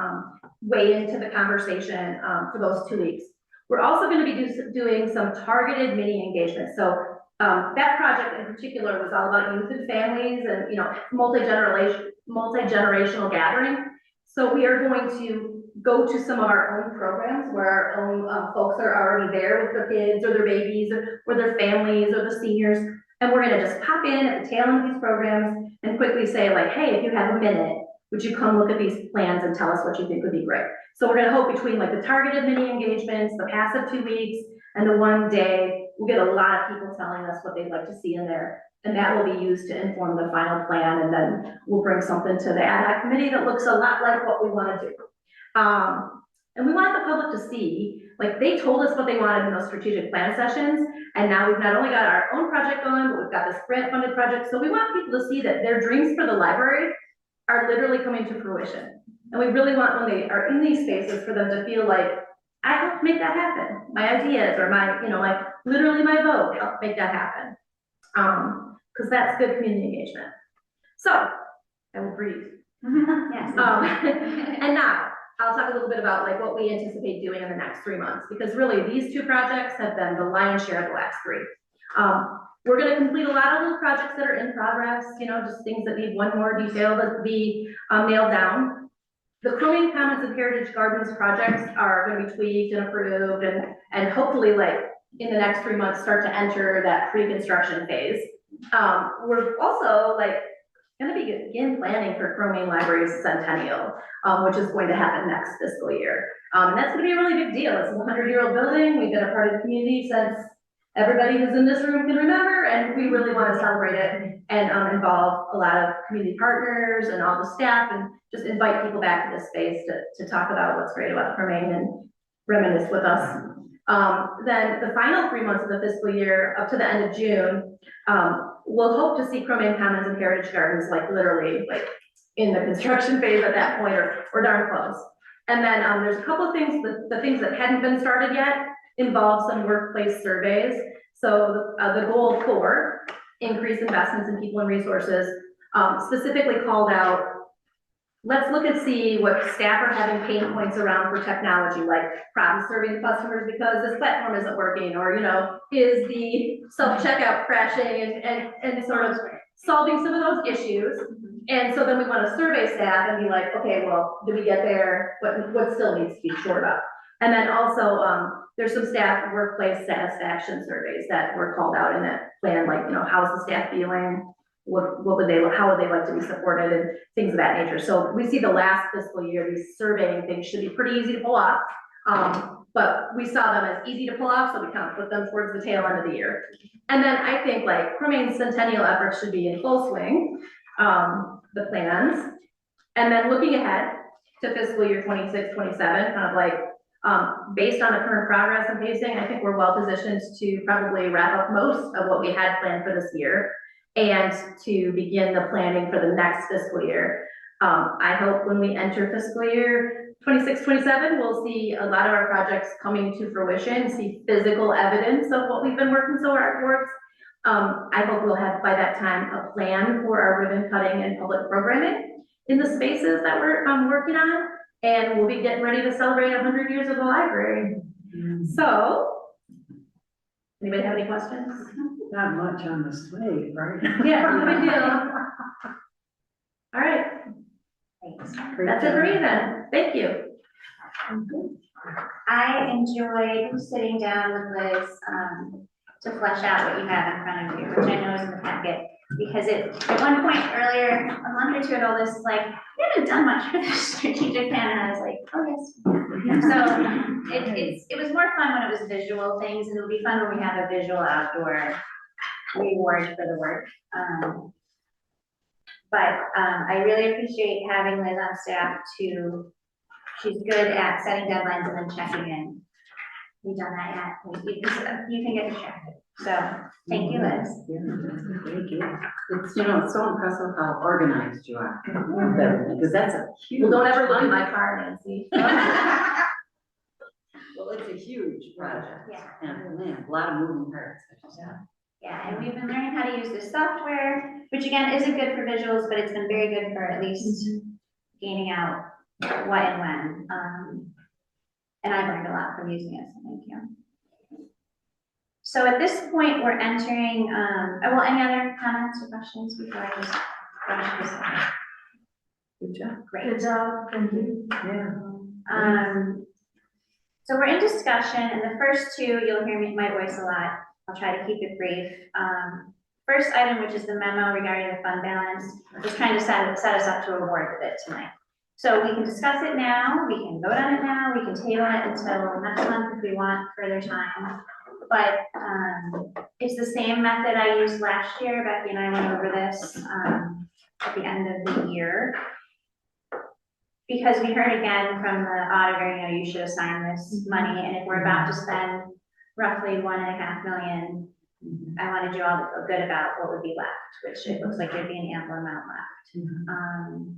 Speaker 3: weigh into the conversation for those 2 weeks. We're also going to be doing some targeted mini engagements. So that project in particular was all about youth and families and, you know, multi-generational gathering. So we are going to go to some of our own programs where our own folks are already there with their kids or their babies or their families or the seniors. And we're going to just pop in at the tail end of these programs and quickly say like, hey, if you have a minute, would you come look at these plans and tell us what you think would be great? So we're going to hope between like the targeted mini engagements, the passive 2 weeks, and the 1 day, we'll get a lot of people telling us what they'd like to see in there. And that will be used to inform the final plan. And then we'll bring something to the ad hoc committee that looks a lot like what we want to do. And we want the public to see, like they told us what they wanted in those strategic plan sessions. And now we've not only got our own project going, but we've got this grant funded project. So we want people to see that their dreams for the library are literally coming to fruition. And we really want, when they are in these spaces, for them to feel like, I helped make that happen. My ideas or my, you know, like literally my vote helped make that happen. Because that's good community engagement. So I will breathe.
Speaker 1: Yes.
Speaker 3: And now I'll talk a little bit about like what we anticipate doing in the next 3 months, because really these 2 projects have been the lion's share of the last 3. We're gonna complete a lot of little projects that are in progress, you know, just things that need one more detail to be nailed down. The Cromaine Commons and Heritage Gardens projects are gonna be tweaked and approved and hopefully like in the next 3 months start to enter that pre-construction phase. We're also like gonna begin planning for Cromaine Library's centennial, which is going to happen next fiscal year. And that's gonna be a really big deal. It's a 100-year-old building. We've been a part of the community since everybody who's in this room can remember, and we really want to celebrate it and involve a lot of community partners and all the staff and just invite people back to this space to talk about what's great about Cromaine and reminisce with us. Then the final 3 months of the fiscal year, up to the end of June, we'll hope to see Cromaine Commons and Heritage Gardens like literally like in the construction phase at that point or darn close. And then there's a couple of things, the things that hadn't been started yet involve some workplace surveys. So the goal for increased investments in people and resources specifically called out, let's look and see what staff are having pain points around for technology, like problem serving customers because this platform isn't working, or, you know, is the self-checkout crashing and sort of solving some of those issues. And so then we want to survey staff and be like, okay, well, did we get there? What still needs to be shored up? And then also, there's some staff workplace satisfaction surveys that were called out in that plan, like, you know, how's the staff feeling? How would they like to be supported and things of that nature. So we see the last fiscal year, these surveying things should be pretty easy to pull off. But we saw them as easy to pull off, so we kind of put them towards the tail end of the year. And then I think like Cromaine's centennial efforts should be in full swing, the plans. And then looking ahead to fiscal year 26, 27, kind of like, based on the current progress and pacing, I think we're well positioned to probably wrap up most of what we had planned for this year and to begin the planning for the next fiscal year. I hope when we enter fiscal year 26, 27, we'll see a lot of our projects coming to fruition, see physical evidence of what we've been working so hard towards. I hope we'll have by that time a plan for our ribbon cutting and public programming in the spaces that we're working on. And we'll be getting ready to celebrate 100 years of the library. So, anybody have any questions?
Speaker 5: Not much on the slate, right?
Speaker 3: Yeah, no big deal. All right, that's it for me then. Thank you.
Speaker 1: I enjoyed sitting down with Liz to flesh out what you have in front of you, which I know is in the packet. Because at one point earlier, a month or two ago, Liz was like, "You haven't done much for this strategic plan," and I was like, "Oh yes." So it was more fun when it was visual things, and it'll be fun when we have a visual outdoor reward for the work. But I really appreciate having Liz on staff too. She's good at setting deadlines and then checking in. We've done that yet. You can get distracted. So thank you, Liz.
Speaker 6: Thank you. It's, you know, it's so impressive how organized you are. Because that's a huge.
Speaker 3: Well, don't ever look at my car, Nancy.
Speaker 6: Well, it's a huge project.
Speaker 1: Yeah.
Speaker 6: And man, a lot of moving parts.
Speaker 1: Yeah, and we've been learning how to use this software, which again isn't good for visuals, but it's been very good for at least gaining out what and when. And I've learned a lot from using it, so thank you. So at this point, we're entering, well, any other comments or questions before I just finish this up?
Speaker 6: Good job.
Speaker 1: Great.
Speaker 2: Good job, thank you.
Speaker 6: Yeah.
Speaker 1: So we're in discussion, and the first two, you'll hear my voice a lot. I'll try to keep it brief. First item, which is the memo regarding the fund balance, just trying to set us up to award with it tonight. So we can discuss it now, we can vote on it now, we can table it until next month if we want further time. But it's the same method I used last year. Becky and I went over this at the end of the year. Because we heard again from the auditor, you know, you should assign this money, and if we're about to spend roughly $1.5 million, I wanted you all to feel good about what would be left, which it looks like there'd be an ample amount left.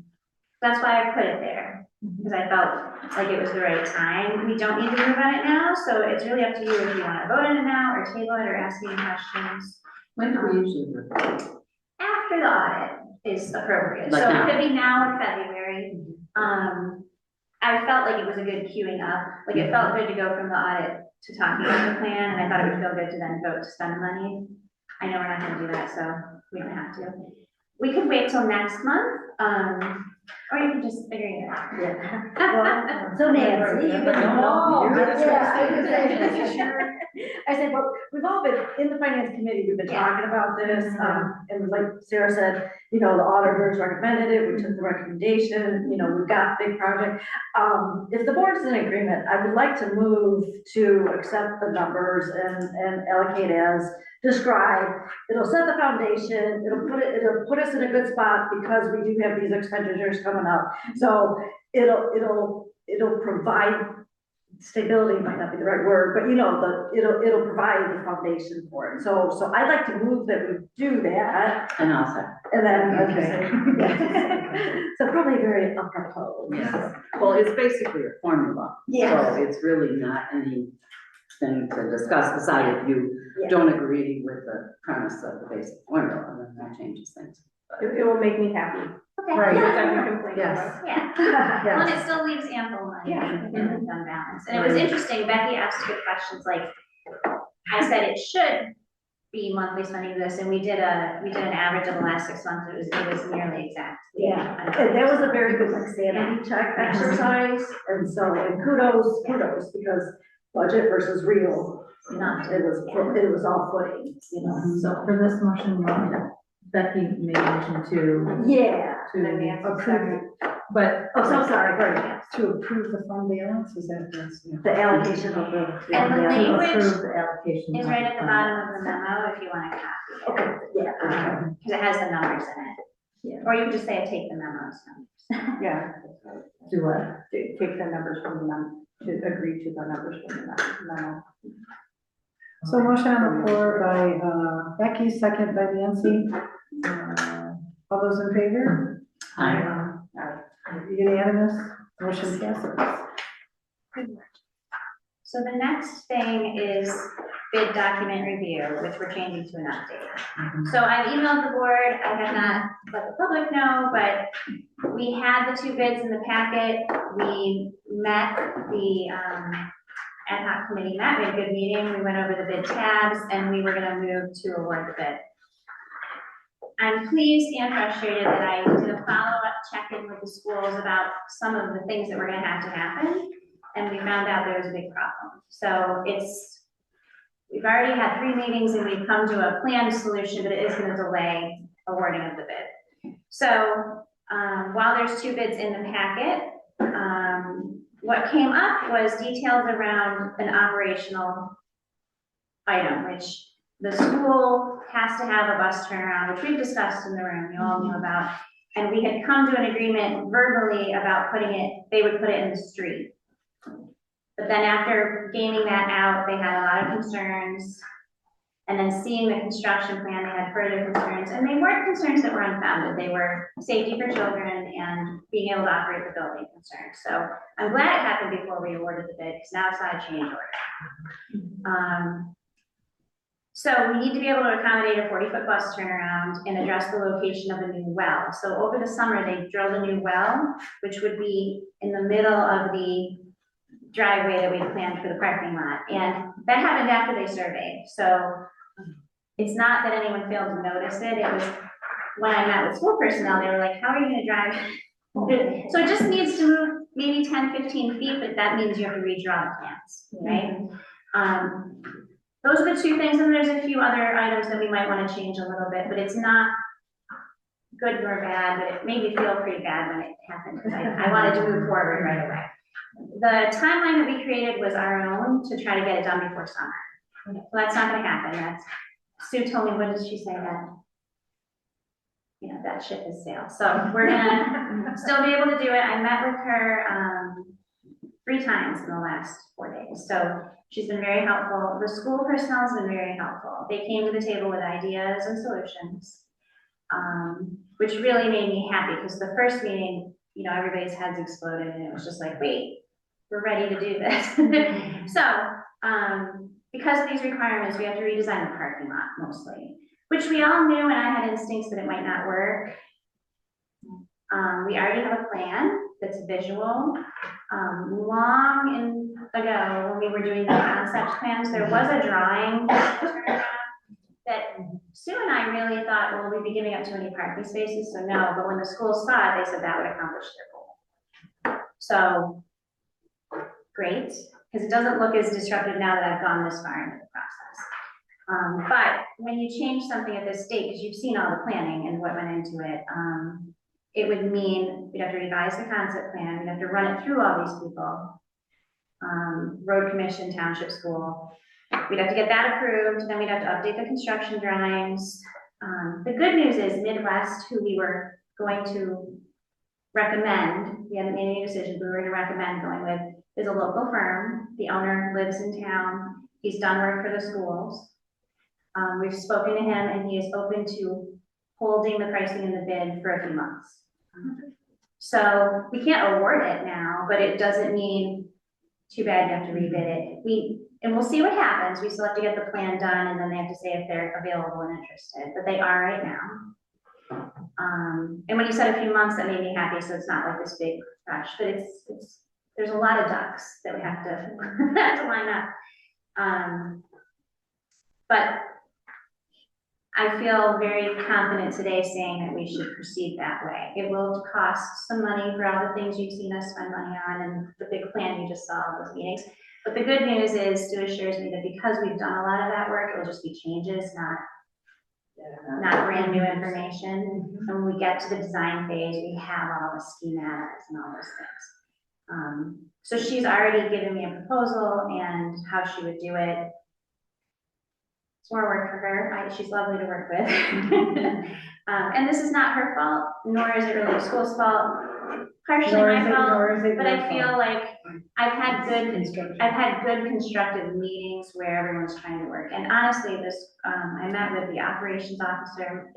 Speaker 1: That's why I put it there, because I felt like it was the right time. We don't need to move on it now, so it's really up to you if you want to vote on it now, or table it, or ask me questions.
Speaker 6: When do we usually do it?
Speaker 1: After the audit is appropriate,
Speaker 6: Like
Speaker 1: so
Speaker 6: now.
Speaker 1: it could be now or February. I felt like it was a good queuing up, like it felt good to go from the audit to talking about the plan, and I thought it would feel good to then vote to spend the money. I know we're not gonna do that, so we don't have to. We could wait till next month, or you can just figure it out.
Speaker 2: Well,
Speaker 7: So Nancy, you would know.
Speaker 2: Yeah, I said, but we've all been, in the finance committee, we've been
Speaker 1: Yeah.
Speaker 2: talking about this, and like Sarah said, you know, the auditors recommended it, we took the recommendation, you know, we've got a big project. If the board's in agreement, I would like to move to accept the numbers and allocate as described. It'll set the foundation, it'll put us in a good spot because we do have these expenditures coming up. So it'll provide, stability might not be the right word, but you know, it'll provide the foundation for it. So I'd like to move that we do that,
Speaker 6: And also,
Speaker 2: and then,
Speaker 6: Okay.
Speaker 2: okay. So probably very apropos.
Speaker 6: yes, well, it's basically a formula.
Speaker 2: Yeah.
Speaker 6: So it's really not anything to discuss, aside if you
Speaker 2: Yeah.
Speaker 6: don't agree with the premise of the basic formula, then that changes things.
Speaker 3: It will make me happy.
Speaker 1: Okay.
Speaker 5: Right.
Speaker 3: Because I can complain
Speaker 5: Yes.
Speaker 3: about.
Speaker 1: Yeah, well, and
Speaker 2: Yes.
Speaker 1: it still leaves ample money
Speaker 3: Yeah.
Speaker 1: in the fund balance. And it was interesting, Becky asked good questions, like, I said it should be monthly spending this, and we did an average of the last 6 months, it was nearly exact.
Speaker 2: Yeah, and that was a very good like sanity check exercise, and so, and kudos, because budget versus real, you know, it was all footing, you know, so.
Speaker 7: For this motion, you want Becky made a motion to,
Speaker 2: Yeah,
Speaker 5: Approve,
Speaker 7: but,
Speaker 2: oh, so sorry, right,
Speaker 5: to approve the fund balance, is that, that's, yeah.
Speaker 2: the allocation of the.
Speaker 1: And the
Speaker 2: yeah,
Speaker 7: to
Speaker 1: language
Speaker 7: approve the allocation.
Speaker 1: Is
Speaker 7: of
Speaker 1: right at the
Speaker 7: funds.
Speaker 1: bottom of the memo if you want a copy.
Speaker 2: Okay, yeah,
Speaker 1: Because it has the numbers in it.
Speaker 2: Yeah.
Speaker 1: Or you can just say, take the memos.
Speaker 3: Yeah,
Speaker 7: Do what?
Speaker 3: to take the numbers from the memo, to agree to the numbers from the memo.
Speaker 5: So motion on the floor by Becky, second by Nancy. All those in favor? Unanimous, motion passes.
Speaker 1: So the next thing is bid document review, which we're changing to an update. So I've emailed the board, I have not let the public know, but we had the 2 bids in the packet. We met, the ad hoc committee met, we had a good meeting, we went over the bid tabs, and we were gonna move to award the bid. I'm pleased and frustrated that I did a follow-up check-in with the schools about some of the things that were gonna have to happen, and we found out there was a big problem. So we've already had 3 meetings and we've come to a planned solution, but it is gonna delay awarding of the bid. So, while there's 2 bids in the packet, what came up was details around an operational item, which the school has to have a bus turnaround, which we've discussed in the room, you all knew about. And we had come to an agreement verbally about they would put it in the street. But then after gaming that out, they had a lot of concerns. And then seeing the construction plan, they had further concerns, and they weren't concerns that were unfounded. They were safety for children and being able to operate the building concerns. So I'm glad it happened before we awarded the bid, because now it's not a change order. So we need to be able to accommodate a 40-foot bus turnaround and address the location of a new well. So over the summer, they drilled a new well, which would be in the middle of the driveway that we had planned for the parking lot. And that happened after they surveyed. So it's not that anyone failed to notice it. It was when I met with school personnel, they were like, how are you gonna drive? So it just needs to move maybe 10, 15 feet, but that means you have to redraw the plans, right? Those are the 2 things, and there's a few other items that we might want to change a little bit, but it's not good nor bad, but it made me feel pretty bad when it happened, because I wanted to move forward right away. The timeline that we created was our own to try to get it done before summer. So that's not gonna happen. Sue told me, what did she say that? You know, that ship has sailed. So we're gonna still be able to do it. I met with her 3 times in the last 4 days. So she's been very helpful. The school personnel has been very helpful. They came to the table with ideas and solutions, which really made me happy, because the first meeting, you know, everybody's heads exploded and it was just like, wait, we're ready to do this. So, because of these requirements, we have to redesign the parking lot mostly, which we all knew, and I had instincts that it might not work. We already have a plan that's visual. Long ago, when we were doing the concept plans, there was a drawing that Sue and I really thought, well, we'd be giving up too many parking spaces, so no, but when the school saw it, they said that would accomplish their goal. So, great, because it doesn't look as disruptive now that I've gone this far into the process. But when you change something at this state, because you've seen all the planning and what went into it, it would mean we'd have to revise the concept plan, we'd have to run it through all these people. Road commission, township school, we'd have to get that approved, then we'd have to update the construction drawings. The good news is Midwest, who we were going to recommend, we hadn't made any decisions, we were going to recommend going with, is a local firm. The owner lives in town, he's done work for the schools. We've spoken to him and he is open to holding the pricing in the bid for a few months. So we can't award it now, but it doesn't mean too bad you have to rebid it. And we'll see what happens. We still have to get the plan done and then they have to say if they're available and interested, but they are right now. And when you said a few months, that made me happy. So it's not like this big rush, but there's a lot of ducks that we have to, have to line up. But I feel very confident today saying that we should proceed that way. It will cost some money for all the things you've seen us spend money on and the big plan you just saw in those meetings. But the good news is, Stu assures me that because we've done a lot of that work, it will just be changes, not brand new information. And when we get to the design phase, we have all the schematics and all those things. So she's already given me a proposal and how she would do it. It's more work for her. She's lovely to work with. And this is not her fault, nor is it really the school's fault. Partially my fault, but I feel like I've had good constructive meetings where everyone's trying to work. And honestly, I met with the operations officer,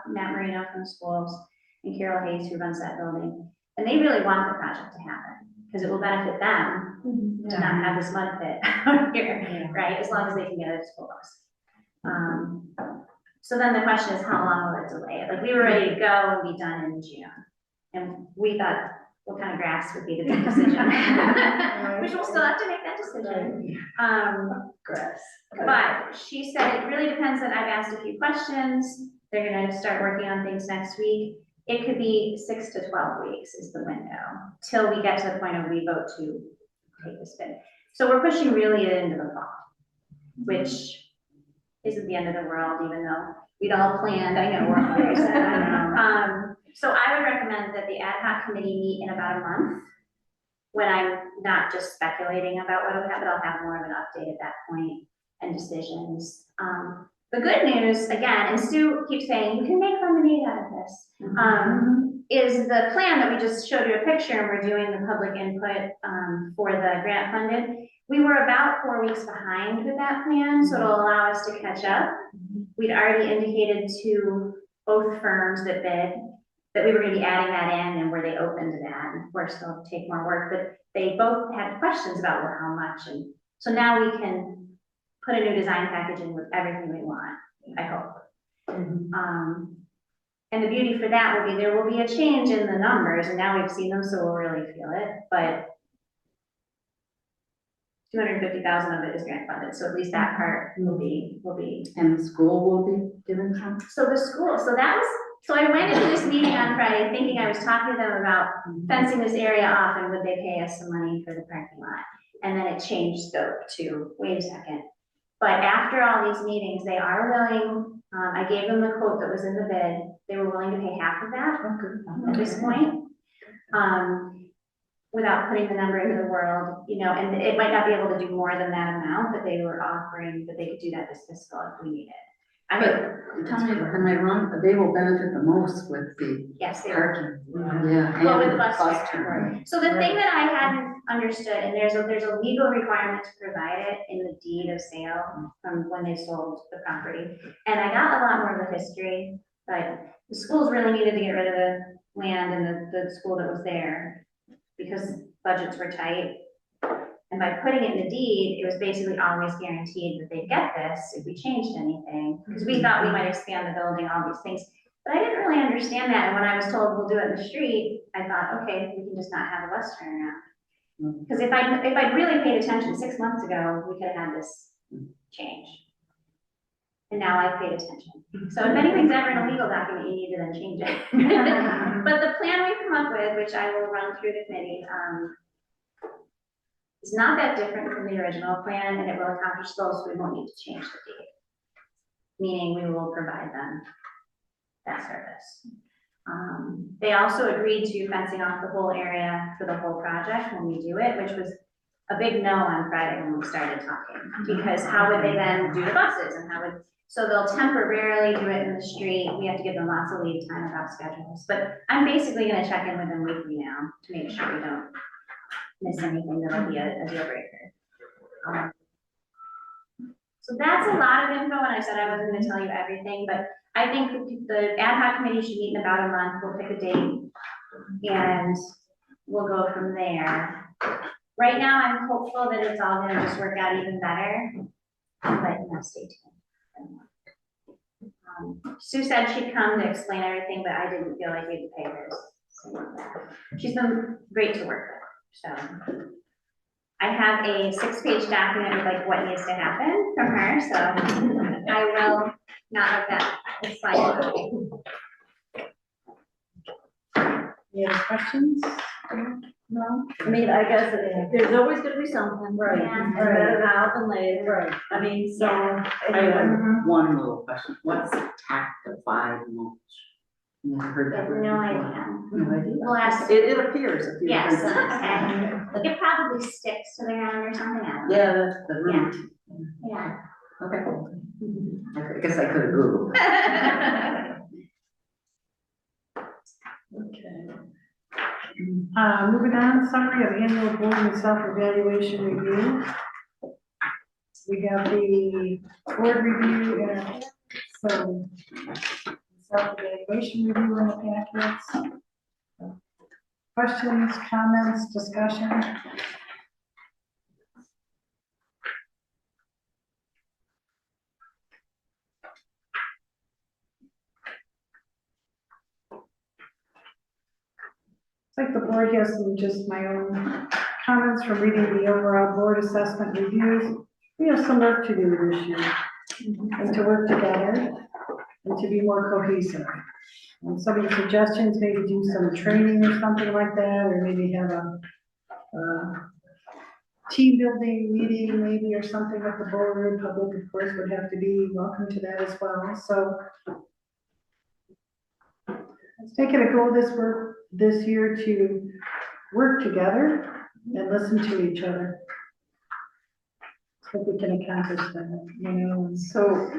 Speaker 1: Matt Marino from the schools, and Carol Hayes, who runs that building. And they really want the project to happen because it will benefit them to not have this mud pit out here, right? As long as they can get a school bus. So then the question is, how long will it delay it? Like, we were ready to go and be done in June. And we thought, what kind of grass would be the big decision? Which we'll still have to make that decision.
Speaker 5: Grass.
Speaker 1: But she said it really depends on, I've asked a few questions. They're gonna start working on things next week. It could be 6 to 12 weeks is the window, till we get to the point where we vote to take this bid. So we're pushing really into the fall, which isn't the end of the world, even though we'd all planned. I know, we're all very sad. I know. So I would recommend that the ad hoc committee meet in about a month, when I'm not just speculating about what will happen. I'll have more of an update at that point and decisions. The good news, again, and Stu keeps saying, you can make lemonade out of this, is the plan that we just showed you a picture, and we're doing the public input for the grant funded. We were about 4 weeks behind with that plan, so it'll allow us to catch up. We'd already indicated to both firms that bid that we were going to be adding that in, and were they open to that? And of course, they'll take more work, but they both had questions about, well, how much, and so now we can put a new design package in with everything we want, I hope. And the beauty for that will be, there will be a change in the numbers, and now we've seen them, so we'll really feel it, but 250,000 of it is grant funded, so at least that part will be.
Speaker 6: And the school will be given some?
Speaker 1: So the school, so I went into this meeting on Friday thinking I was talking to them about fencing this area off and would they pay us some money for the parking lot. And then it changed scope to, wait a second. But after all these meetings, they are willing, I gave them the quote that was in the bid, they were willing to pay half of that at this point. Without putting the number into the world, and it might not be able to do more than that amount, but they were offering that they could do that this fiscal if we need it. I mean,
Speaker 6: Tell me, am I wrong? They will benefit the most with the
Speaker 1: yes, they
Speaker 6: parking.
Speaker 1: were.
Speaker 6: Yeah.
Speaker 1: Well, with
Speaker 6: and
Speaker 1: the bus
Speaker 6: bus
Speaker 1: fare.
Speaker 6: turn.
Speaker 1: So the thing that I hadn't understood, and there's a legal requirement to provide it in the deed of sale from when they sold the property. And I got a lot more of the history, but the schools really needed to get rid of the land and the school that was there because budgets were tight. And by putting it in the deed, it was basically always guaranteed that they'd get this if we changed anything. Because we thought we might expand the building, all these things. But I didn't really understand that. And when I was told we'll do it in the street, I thought, okay, we can just not have a bus turnaround. Because if I'd really paid attention 6 months ago, we could have had this change. and now I've paid attention. So if anything's ever in a legal document, you need to then change it. But the plan we've come up with, which I will run through the committee, is not that different from the original plan, and it will accomplish those, so we won't need to change the date. Meaning we will provide them that service. They also agreed to fencing off the whole area for the whole project when we do it, which was a big no on Friday when we started talking, because how would they then do the buses, and so they'll temporarily do it in the street. We have to give them lots of lead time about schedules, but I'm basically gonna check in with them weekly now to make sure we don't miss anything that'll be a deal breaker. So that's a lot of info, and I said I wasn't gonna tell you everything, but I think the ad hoc committee should meet in about a month. We'll pick a date and we'll go from there. Right now, I'm hopeful that it's all gonna just work out even better, but stay tuned. Sue said she'd come to explain everything, but I didn't feel like we'd pay her. She's been great to work with, so. I have a 6-page document with like what needs to happen from her, so I will not let that slide.
Speaker 5: Any other questions?
Speaker 2: No, I mean, I guess there's always gonna be something, right?
Speaker 1: Yeah.
Speaker 2: And better now than later.
Speaker 5: Right.
Speaker 2: I mean, so.
Speaker 6: I have one little question. What's tactified mulch? You never heard
Speaker 1: I
Speaker 6: that
Speaker 1: have
Speaker 6: word
Speaker 1: no
Speaker 6: before?
Speaker 1: idea.
Speaker 6: No idea.
Speaker 1: We'll ask.
Speaker 6: It appears a few
Speaker 1: Yes,
Speaker 6: different times.
Speaker 1: okay. It probably sticks to the ground or something, I don't know.
Speaker 6: Yeah, that's the root.
Speaker 1: Yeah.
Speaker 6: Okay. I guess I could have Googled.
Speaker 5: Okay. Moving on, summary of annual board and self-evaluation review. We have the board review in our, so self-evaluation review in the packets. Questions, comments, discussion? It's like the board has some, just my own comments from reading the overall board assessment reviews. We have some work to do this year, and to work together, and to be more cohesive. And some of the suggestions, maybe do some training or something like that, or maybe have a team building meeting maybe, or something with the board. Public, of course, would have to be welcome to that as well, so. Let's make it a goal this year to work together and listen to each other. So we can accomplish that, you know.
Speaker 6: So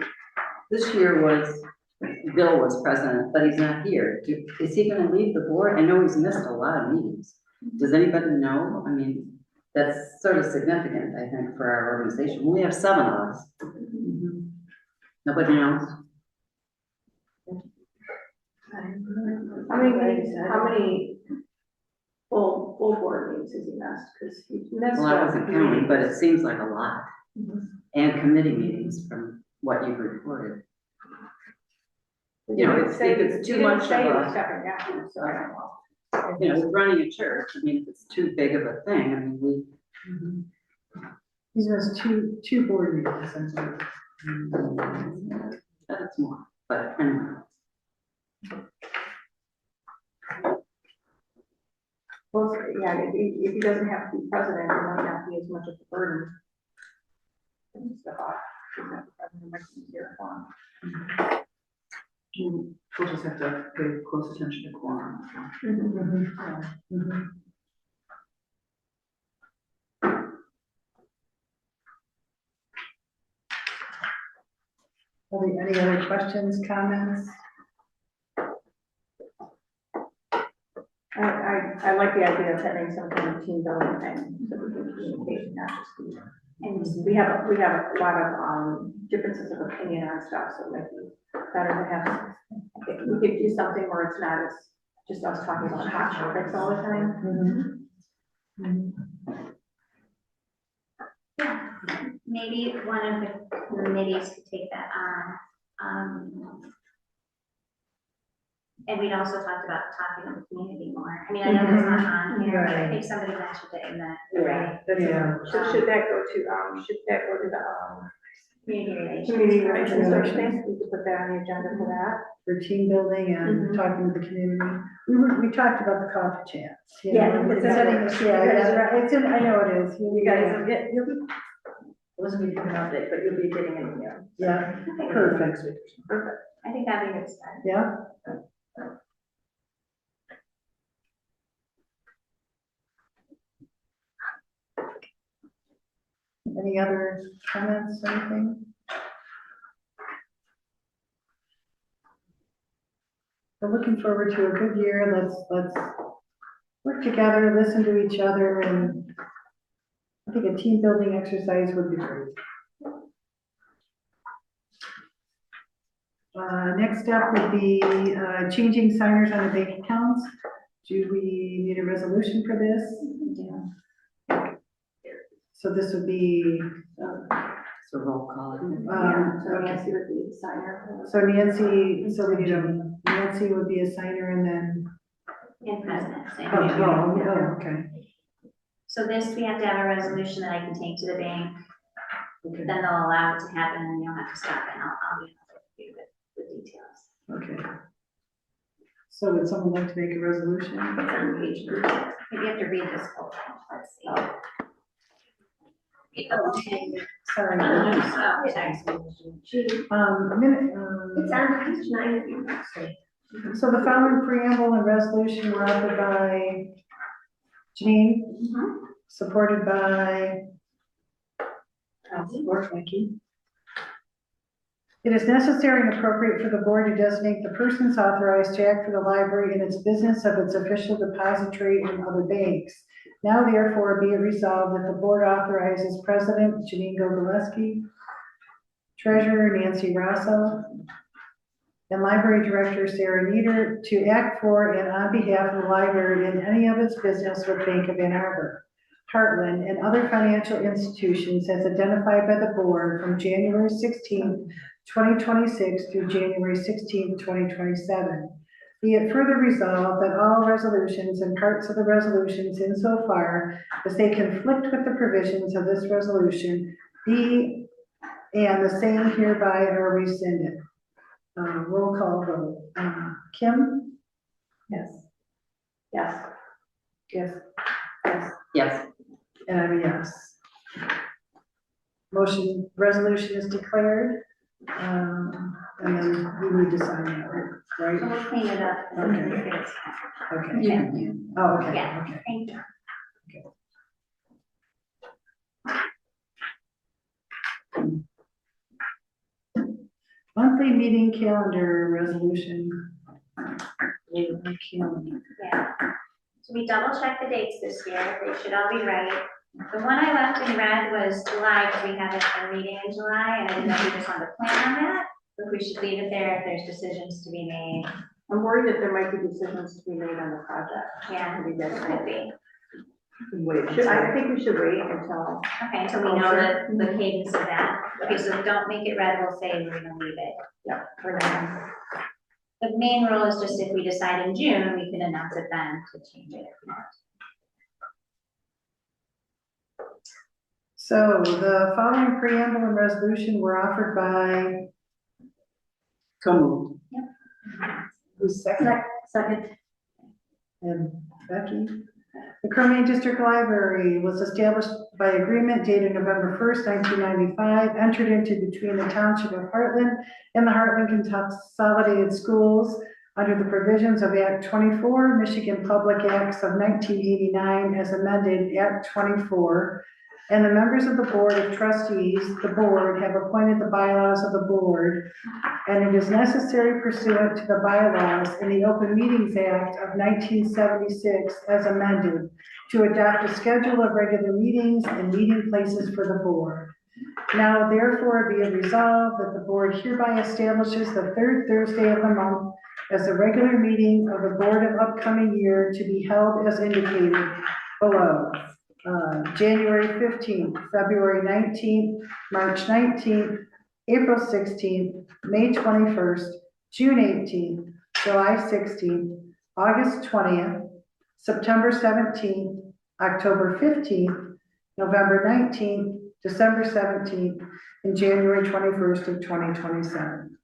Speaker 6: this year Bill was president, but he's not here. Is he gonna leave the board? I know he's missed a lot of meetings. Does anybody know? I mean, that's sort of significant, I think, for our organization. We have 7 of us. Nobody knows?
Speaker 3: How many full board meetings has he missed? Because he missed.
Speaker 6: Well, I wasn't counting, but it seems like a lot. And committee meetings from what you've reported. You know, if it's too much of a,
Speaker 3: Stepping down, so I don't know.
Speaker 6: you know, with running a church, I mean, if it's too big of a thing, I mean,
Speaker 5: He's missed two board meetings, I believe.
Speaker 6: that's more, but anyway.
Speaker 3: Well, yeah, if he doesn't have to be president, it might not be as much of a burden.
Speaker 6: We'll just have to pay close attention to quorum.
Speaker 5: Are there any other questions, comments?
Speaker 3: I like the idea of having some kind of team building thing, so we can communicate, not just be. And we have a lot of differences of opinion on stuff, so it might be better to have, if we could do something where it's not as just us talking about hot topics all the time.
Speaker 1: Yeah, maybe one of the committees could take that on. And we'd also talked about talking to the community more. I mean, I know that's not on here, but I think somebody mentioned it in the, right?
Speaker 3: Should that go to the,
Speaker 2: Community relations, Thursday, we could put that on the agenda for that.
Speaker 5: For team building and talking to the community. We talked about the coffee chats. you
Speaker 2: Yeah,
Speaker 5: know,
Speaker 2: it's
Speaker 5: we-
Speaker 2: setting-
Speaker 5: Yeah, it's in, I know it is.
Speaker 2: You guys will get, you'll be, it wasn't me giving an update, but you'll be getting an email.
Speaker 5: Yeah,
Speaker 1: Okay.
Speaker 5: perfect.
Speaker 1: I think that'd be a good start.
Speaker 5: Yeah. Any other comments, anything? We're looking forward to a good year. Let's work together, listen to each other, and I think a team building exercise would be great. Next up would be changing signers on the bank accounts. Do we need a resolution for this? So this would be,
Speaker 6: So roll call.
Speaker 2: So
Speaker 5: okay.
Speaker 2: Nancy would be the signer.
Speaker 5: So Nancy, so we need Nancy would be a signer and then,
Speaker 1: And president, same.
Speaker 5: okay.
Speaker 1: So this, we have to have a resolution that I can take to the bank,
Speaker 5: Okay,
Speaker 1: then they'll allow it to happen, and you'll have to stop it, and I'll email it to you with the details.
Speaker 5: okay. So would someone like to make a resolution?
Speaker 1: It's on page 9. Maybe you have to read this whole thing, let's see.
Speaker 5: Sorry.
Speaker 1: Oh, sorry. It's on page 9 of your book.
Speaker 5: So the following preamble and resolution were offered by Janine, supported by support Vicky. It is necessary and appropriate for the board to designate the persons authorized to act for the library in its business of its official depository and other banks. Now therefore be it resolved that the board authorizes President Janine Gogolewski, Treasurer Nancy Rosso, and Library Director Sarah Nieder to act for and on behalf of the library in any of its business with Bank of Ann Arbor, Hartland, and other financial institutions as identified by the board from January 16th, 2026 through January 16th, 2027. Be it further resolved that all resolutions and parts of the resolutions insofar as they conflict with the provisions of this resolution be and the same hereby are rescinded. Roll call vote. Kim?
Speaker 2: Yes. Yes.
Speaker 5: Yes. Yes.
Speaker 6: Yes.
Speaker 5: And I'm a yes. Resolution is declared. And then we need to sign that, right?
Speaker 1: So we'll clean it up.
Speaker 5: Okay. Okay.
Speaker 1: Okay.
Speaker 5: Oh, okay,
Speaker 1: Yeah.
Speaker 5: okay.
Speaker 1: Thank you.
Speaker 5: Monthly meeting calendar resolution. Calendar.
Speaker 1: Yeah. So we double checked the dates this year. They should all be right. The one I left in red was July, because we have a meeting in July, and I didn't know if we just wanted to plan on that, or if we should leave it there if there's decisions to be made.
Speaker 2: I'm worried that there might be decisions to be made on the project.
Speaker 1: Yeah,
Speaker 2: Maybe that's
Speaker 1: could be.
Speaker 2: I think we should wait until.
Speaker 1: Okay, until we know the cadence of that. Okay, so don't make it red, we'll say we're gonna leave it.
Speaker 2: Yeah.
Speaker 1: For now. The main rule is just if we decide in June, we can announce it then to change it if we want.
Speaker 5: So the following preamble and resolution were offered by,
Speaker 6: So moved.
Speaker 5: who's second?
Speaker 2: Second.
Speaker 5: And Becky. The Cromaine District Library was established by agreement dated November 1st, 1995, entered into between the Township of Hartland and the Hartland Consolidated Schools under the provisions of Act 24, Michigan Public Acts of 1989 as amended Act 24, and the members of the Board of Trustees, the board, have appointed the bylaws of the board, and it is necessary pursuant to the bylaws in the Open Meetings Act of 1976 as amended to adopt a schedule of regular meetings and meeting places for the board. Now therefore be it resolved that the board hereby establishes the third Thursday of the month as the regular meeting of the board of upcoming year to be held as indicated below. January 15th, February 19th, March 19th, April 16th, May 21st, June 18th, July 16th, August 20th, September 17th, October 15th, November 19th, December 17th, and January 21st of 2027.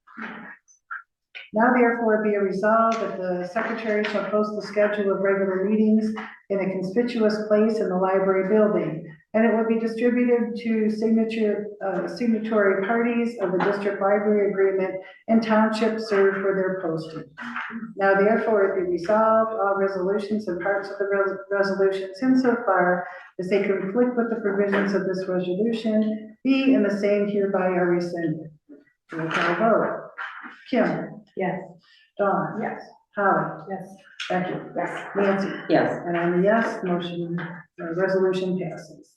Speaker 5: Now therefore be it resolved that the secretary shall post the schedule of regular meetings in a conspicuous place in the library building, and it will be distributed to signatory parties of the district library agreement and township served for their posting. Now therefore it be resolved, all resolutions and parts of the resolutions insofar as they conflict with the provisions of this resolution be and the same hereby are rescinded. Roll call vote. Kim?
Speaker 3: Yes.
Speaker 5: Dawn?
Speaker 3: Yes.
Speaker 5: Holly?
Speaker 3: Yes.
Speaker 5: Becky?
Speaker 3: Yes.
Speaker 5: Nancy?
Speaker 6: Yes.
Speaker 5: And I'm a yes, resolution passes.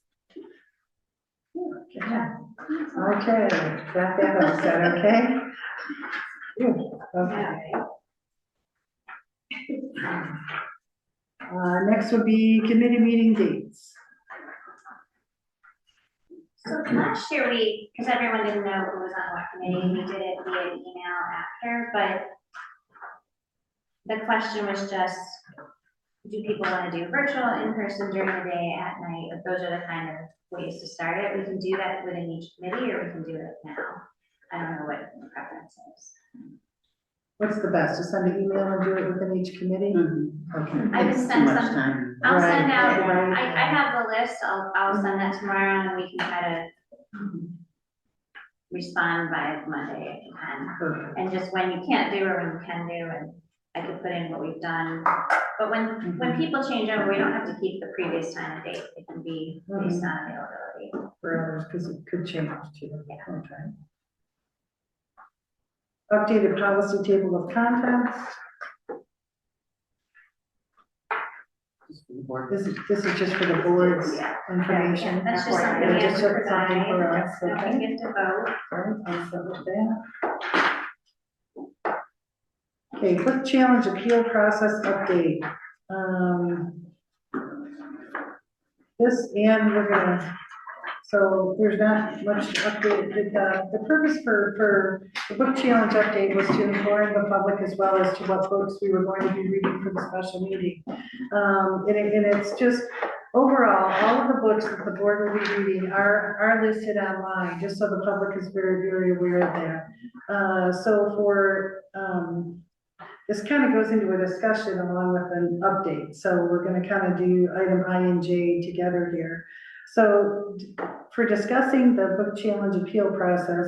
Speaker 5: Okay, got that all set, okay? Ooh, okay. Next would be committee meeting dates.
Speaker 1: So last year because everyone didn't know who was on what committee, we did it via email after, but the question was just, do people want to do virtual, in person, during the day, at night? If those are the kind of ways to start it. We can do that within each committee, or we can do it now. I don't know what the preference is.
Speaker 5: What's the best, to send an email and do it within each committee? Okay.
Speaker 1: I can
Speaker 6: It's too
Speaker 1: send
Speaker 6: much
Speaker 1: some,
Speaker 6: time.
Speaker 1: I'll
Speaker 5: Right,
Speaker 1: send out,
Speaker 5: right.
Speaker 1: I have the list, I'll send that tomorrow, and we can try to respond by Monday if you can.
Speaker 5: Perfect.
Speaker 1: And just when you can't do or when you can do, and I could put in what we've done. But when people change over, we don't have to keep the previous time and date. It can be based on availability.
Speaker 5: For others, because it could change too.
Speaker 1: Yeah.
Speaker 5: Okay. Updated policy table of contents. This is just for the board's information.
Speaker 1: That's just something
Speaker 5: Yeah,
Speaker 1: we have
Speaker 5: just
Speaker 1: to
Speaker 5: something
Speaker 1: provide.
Speaker 5: for us,
Speaker 1: Don't
Speaker 5: okay?
Speaker 1: get to vote.
Speaker 5: Sorry, I'll start with that. Okay, quick challenge appeal process update. This and we're gonna, so there's not much update. The purpose for the book challenge update was to inform the public as well as to what books we were going to be reading for the special meeting. And it's just, overall, all of the books that the board will be reading are listed online, just so the public is very, very aware of that. So for, this kind of goes into a discussion along with an update. So we're going to kind of do item I and J together here. So for discussing the book challenge appeal process,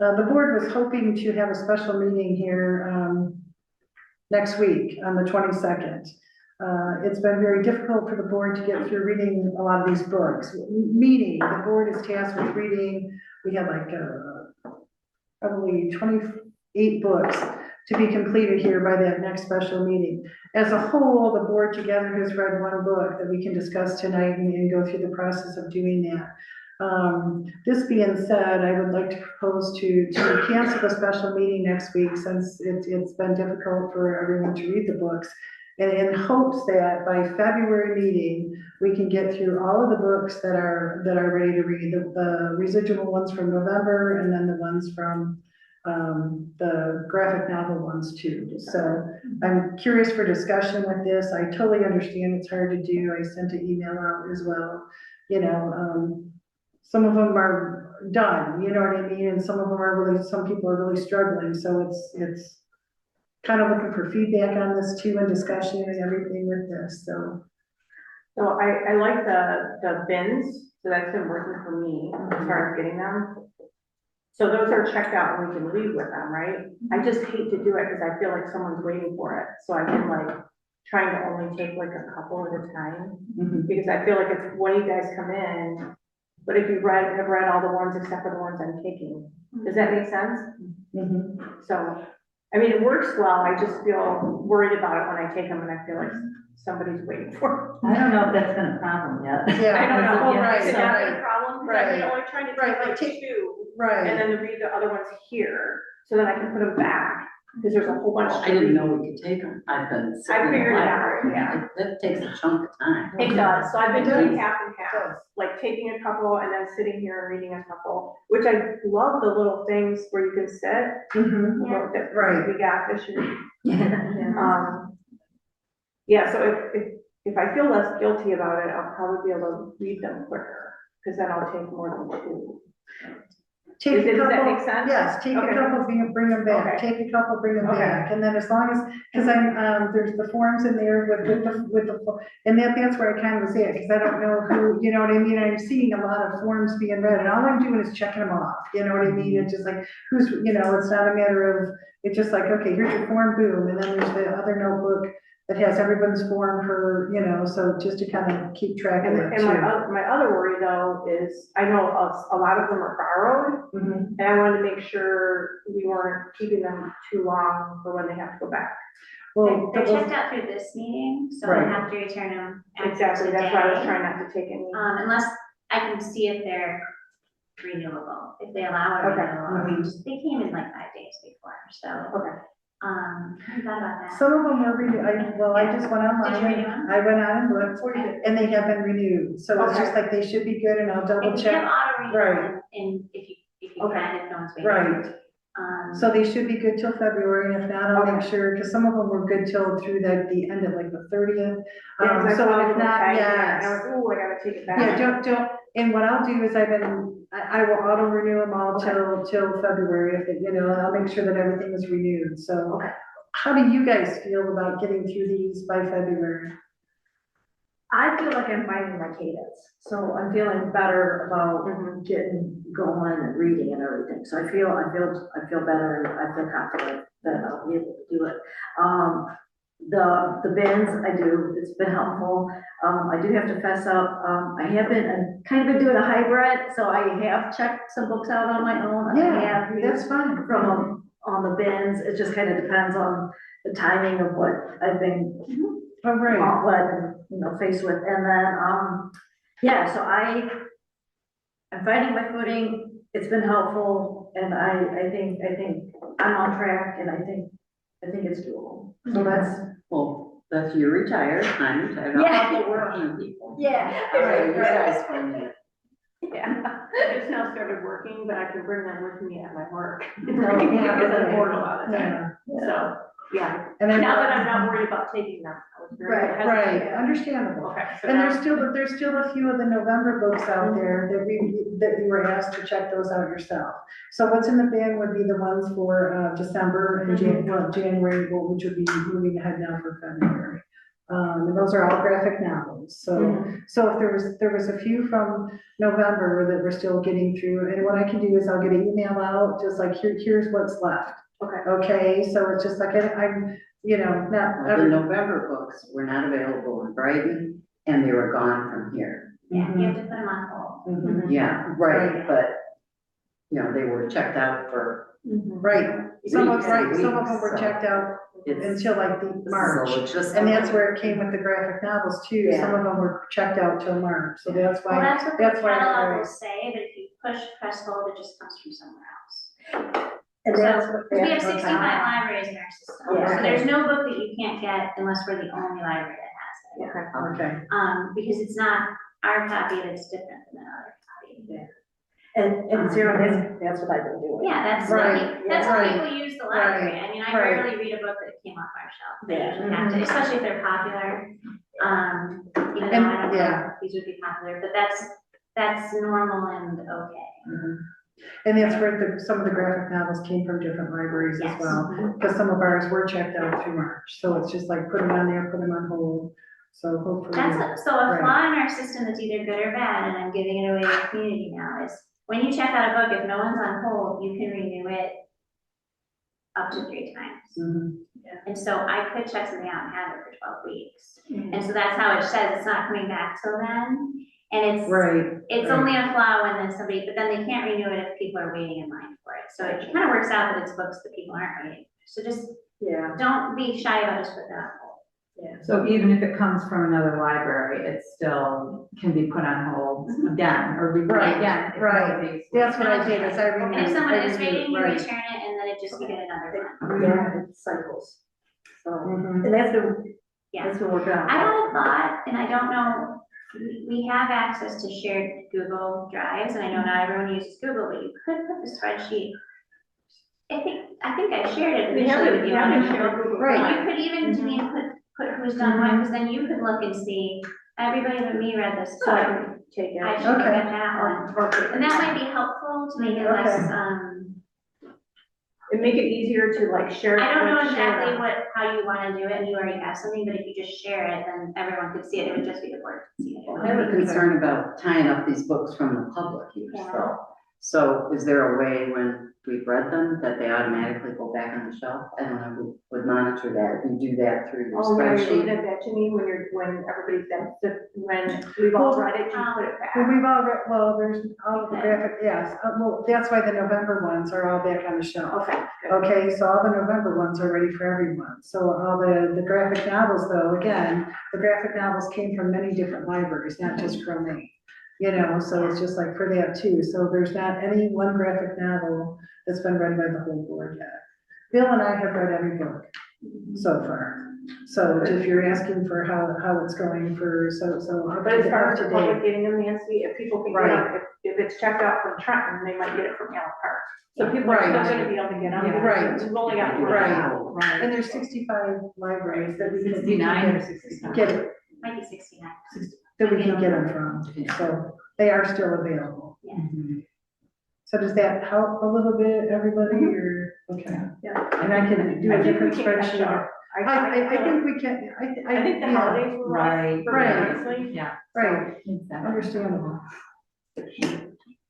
Speaker 5: the board was hoping to have a special meeting here next week on the 22nd. It's been very difficult for the board to get through reading a lot of these books. Meaning the board is tasked with reading, we have like probably 28 books to be completed here by that next special meeting. As a whole, the board together has read one book that we can discuss tonight and go through the process of doing that. This being said, I would like to propose to cancel the special meeting next week since it's been difficult for everyone to read the books. And in hopes that by February meeting, we can get through all of the books that are ready to read, the residual ones from November and then the ones from the graphic novel ones too. So I'm curious for discussion with this. I totally understand it's hard to do. I sent an email out as well. You know, some of them are done, you know what I mean? And some of them are really, some people are really struggling. So it's kind of looking for feedback on this too and discussion and everything with this, so.
Speaker 8: So I like the bins, so that's been working for me as far as getting them. So those are checked out and we can leave with them, right? I just hate to do it because I feel like someone's waiting for it. So I've been like trying to only take like a couple at a time because I feel like it's when you guys come in, but if you have read all the ones except for the ones I'm taking, does that make sense? So, I mean, it works well. I just feel worried about it when I take them and I feel like somebody's waiting for it.
Speaker 7: I don't know if that's been a problem yet.
Speaker 5: Yeah.
Speaker 8: I don't know.
Speaker 5: Oh, right,
Speaker 8: Is that
Speaker 5: right.
Speaker 8: a problem? Because I've been
Speaker 5: Right.
Speaker 8: only trying to
Speaker 5: Right,
Speaker 8: take
Speaker 5: like
Speaker 8: like two.
Speaker 5: Right.
Speaker 8: And then to read the other ones here, so that I can put them back, because there's a whole bunch
Speaker 6: I
Speaker 8: to
Speaker 6: didn't
Speaker 8: read.
Speaker 6: know we could take them. I've been.
Speaker 8: I
Speaker 6: sitting in the
Speaker 8: figured it out,
Speaker 6: library.
Speaker 8: yeah.
Speaker 6: That takes a chunk of time.
Speaker 8: It does, so I've been
Speaker 5: It does.
Speaker 8: doing half and half, like taking a couple and then sitting here and reading a couple, which I love the little things where you can sit. That
Speaker 5: Right.
Speaker 8: we got this year. Yeah, so if I feel less guilty about it, I'll probably be able to read them quicker. because then I'll take more than two.
Speaker 5: Take a
Speaker 8: Does that
Speaker 5: couple,
Speaker 8: make sense?
Speaker 5: yes, take a
Speaker 8: Okay.
Speaker 5: couple, bring them back,
Speaker 8: Okay.
Speaker 5: take a couple, bring them
Speaker 8: Okay.
Speaker 5: back, and then as long as, because there's the forms in there with the, and that's where I kind of was at, because I don't know who, you know what I mean, I'm seeing a lot of forms being read, and all I'm doing is checking them off, you know what I mean, it's just like, who's, you know, it's not a matter of, it's just like, okay, here's your form, boom, and then there's the other notebook that has everyone's form for, you know, so just to kind of keep track of
Speaker 8: And,
Speaker 5: it
Speaker 8: and my,
Speaker 5: too.
Speaker 8: my other worry though is, I know a lot of them are borrowed,
Speaker 5: Mhm.
Speaker 8: and I wanted to make sure we weren't keeping them too long for when they have to go back.
Speaker 5: Well,
Speaker 1: They're checked out through this meeting, so I
Speaker 5: Right.
Speaker 1: have to return them after
Speaker 8: Exactly, that's why I was
Speaker 1: today.
Speaker 8: trying not to take any.
Speaker 1: Unless I can see if they're renewable, if they allow a
Speaker 8: Okay.
Speaker 1: renewal. They came in like 5 days before, so,
Speaker 8: Okay.
Speaker 1: I thought about that.
Speaker 5: some of them were renewed, I just went online.
Speaker 1: Did you renew them?
Speaker 5: I went on and looked, and they have been renewed, so it's just
Speaker 8: Okay.
Speaker 5: like they should be good, and I'll double
Speaker 1: If you have
Speaker 5: check.
Speaker 1: auto
Speaker 5: Right.
Speaker 1: renewal, and if you
Speaker 8: Okay.
Speaker 1: can, if no one's waiting.
Speaker 5: Right, so they should be good till February, and if not, I'll make
Speaker 8: Okay.
Speaker 5: sure, because some of them were good till through the end of like the 30th.
Speaker 8: Yeah, 'cause I saw
Speaker 5: So
Speaker 8: a
Speaker 5: if
Speaker 8: little
Speaker 5: not,
Speaker 8: tag there,
Speaker 5: yes.
Speaker 8: and I was, ooh, I gotta take it back.
Speaker 5: Yeah, don't, and what I'll do is I will auto renew them all till February, if it, you know, and I'll make sure that everything is renewed, so.
Speaker 8: Okay.
Speaker 5: How do you guys feel about getting through these by February?
Speaker 2: I feel like I'm finding my cadence, so I'm feeling better about
Speaker 8: Mhm.
Speaker 2: getting going and reading and everything, so I feel better, and I feel confident that I'll be able to do it. The bins, I do, it's been helpful. I do have to fess up, I have been, I've kind of been doing a hybrid, so I have checked some books out on my own. I
Speaker 5: Yeah,
Speaker 2: have
Speaker 5: that's
Speaker 2: used
Speaker 5: fine.
Speaker 2: from, on the bins, it just kind of depends on the timing of what I've been
Speaker 5: Oh, right.
Speaker 2: what I'm, you know, faced with, and then, yeah, so I'm finding my footing, it's been helpful, and I think I'm on track, and I think it's doable. So
Speaker 6: That's you retired, I'm retired, I'll have the working people.
Speaker 2: Yeah.
Speaker 6: Okay, you guys will need.
Speaker 8: Yeah, I just now started working, but I can bring them with me at my work.
Speaker 2: yeah,
Speaker 8: Because I'm
Speaker 2: okay.
Speaker 8: bored a lot of the time.
Speaker 5: Yeah,
Speaker 8: So, yeah,
Speaker 5: and then.
Speaker 8: now that I'm not worried about taking them, I was very hesitant.
Speaker 5: Right, understandable.
Speaker 8: Okay, so
Speaker 5: And
Speaker 8: now.
Speaker 5: there's still a few of the November books out there that you were asked to check those out yourself. So what's in the bin would be the ones for, December and January, which would be moving ahead now for February. And those are all graphic novels, so, so if there was a few from November that we're still getting through, and what I can do is I'll get an email out, just like, here's what's left.
Speaker 8: Okay.
Speaker 5: Okay, so it's just like, I'm, you know, not.
Speaker 6: Well, the November books were not available in Brighton, and they were gone from here.
Speaker 1: Yeah, you have to put them on hold.
Speaker 5: Mhm.
Speaker 6: Yeah, right, but, you know, they were checked out for.
Speaker 5: Right, some of them were
Speaker 6: Weeks,
Speaker 5: checked out
Speaker 6: It's,
Speaker 5: until like the March,
Speaker 6: so it's just.
Speaker 5: and that's where it came with the graphic novels too, some of them were checked out till March, so that's
Speaker 1: Well,
Speaker 5: why.
Speaker 1: that's what the
Speaker 5: that's why-
Speaker 1: catalog will say, but if you press hold, it just comes from somewhere else.
Speaker 2: And
Speaker 1: So,
Speaker 2: that's
Speaker 1: because we have 65
Speaker 2: what
Speaker 1: libraries in our system,
Speaker 2: Yeah.
Speaker 1: so there's no book that you can't get unless we're the only library that has it.
Speaker 5: Okay,
Speaker 1: Because it's not our copy that's different than another copy.
Speaker 2: And Sarah, that's what I've been doing.
Speaker 1: Yeah, that's
Speaker 5: Right,
Speaker 1: that's how
Speaker 5: right,
Speaker 1: people use the library. I mean, I
Speaker 5: right.
Speaker 1: rarely read a book that came off our shelf. They
Speaker 2: Yeah.
Speaker 1: usually have to, especially if they're popular. Even though
Speaker 5: And-
Speaker 1: I don't know
Speaker 5: yeah.
Speaker 1: if these would be popular, but that's normal and okay.
Speaker 5: and that's where some of the graphic novels came from different libraries as
Speaker 1: Yes.
Speaker 5: well, because some of ours were checked out through March, so it's just like put them on there, put them on hold, so hopefully.
Speaker 1: So a
Speaker 5: Right.
Speaker 1: flaw in our system that's either good or bad, and I'm giving it away to the community now, is when you check out a book, if no one's on hold, you can renew it up to 3 times.
Speaker 5: Mhm.
Speaker 1: And so I could check something out and have it for 12 weeks. And so that's how it says it's not coming back till then. And
Speaker 5: Right.
Speaker 1: it's
Speaker 5: right.
Speaker 1: only a flaw when then somebody, but then they can't renew it if people are waiting in line for it. So it kind of works out that it's books that people aren't reading. So just
Speaker 2: Yeah.
Speaker 1: don't be shy about just putting that on hold.
Speaker 7: So even if it comes from another library, it still can be put on hold again, or reviewed
Speaker 5: Right,
Speaker 7: again. if
Speaker 5: right.
Speaker 7: nobody's-
Speaker 5: That's what I did, is I renewed.
Speaker 1: And if someone
Speaker 5: I
Speaker 1: is
Speaker 5: renewed,
Speaker 1: waiting, you
Speaker 5: right.
Speaker 1: return it, and then you get another one.
Speaker 2: Yeah, it cycles. So,
Speaker 5: Mhm.
Speaker 2: and that's been
Speaker 1: Yeah.
Speaker 2: working out.
Speaker 1: I had a thought, and I don't know, we have access to shared Google Drives, and I know not everyone uses Google, but you could put the spreadsheet. I think I shared it
Speaker 8: We have
Speaker 1: initially
Speaker 8: it,
Speaker 1: with you
Speaker 8: we
Speaker 1: on
Speaker 8: have
Speaker 1: a
Speaker 8: it shared
Speaker 1: Google.
Speaker 8: Google
Speaker 5: Right.
Speaker 8: Drive.
Speaker 1: And you could even, to me, put who's done what, because then you could look and see, Everybody but me read this
Speaker 8: So I
Speaker 1: book.
Speaker 8: can take it.
Speaker 1: I should
Speaker 5: Okay.
Speaker 1: get that one.
Speaker 8: Okay.
Speaker 1: And that might be helpful to make it less,
Speaker 8: And make it easier to like share.
Speaker 1: I don't know
Speaker 8: like, share
Speaker 1: exactly
Speaker 8: that.
Speaker 1: how you wanna do it, and you already have something, but if you just share it, then everyone could see it, it would just be the board to see it.
Speaker 6: I have a concern about tying up these books from the public use, though. So is there a way when we've read them that they automatically go back on the shelf? I don't know who would monitor that, and do that through your
Speaker 8: Oh, yeah, you're looking
Speaker 6: spreadsheet.
Speaker 8: at that to me when everybody's done, when we've all read it, you put it back.
Speaker 5: Well, we've all read, well, there's all the graphic, yes, well, that's why the November ones are all back on the shelf.
Speaker 8: Okay, good.
Speaker 5: Okay, so all the November ones are ready for everyone. So all the graphic novels, though, again, the graphic novels came from many different libraries, not just Cromaine. You know, so it's just like for that too. So there's not any one graphic novel that's been read by the whole board yet. Bill and I have read every book so far. So if you're asking for how it's going for, so.
Speaker 8: But as far as
Speaker 5: up
Speaker 8: the
Speaker 5: to
Speaker 8: public
Speaker 5: date.
Speaker 8: getting them, Nancy, if people can get
Speaker 5: Right.
Speaker 8: them, if it's checked out from Trenton, they might get it from Allen Park. So people are
Speaker 5: Right.
Speaker 8: still gonna be able to get them.
Speaker 7: Yeah.
Speaker 5: Right.
Speaker 8: We've only got one.
Speaker 5: Right. And there's 65 libraries that we can
Speaker 7: 69 or 65?
Speaker 5: get it,
Speaker 1: Might be 69.
Speaker 5: that we can get them from. So they are still available. So does that help a little bit, everybody, or, okay?
Speaker 8: Yeah.
Speaker 5: And I can do
Speaker 8: I
Speaker 5: a
Speaker 8: think we
Speaker 5: different
Speaker 8: can catch
Speaker 5: spreadsheet.
Speaker 8: up.
Speaker 5: I think we can,
Speaker 8: I think the
Speaker 5: yeah,
Speaker 8: holidays were rough,
Speaker 7: Right.
Speaker 5: Right.
Speaker 8: honestly.
Speaker 7: Yeah.
Speaker 5: right,
Speaker 7: Exactly.
Speaker 5: understandable.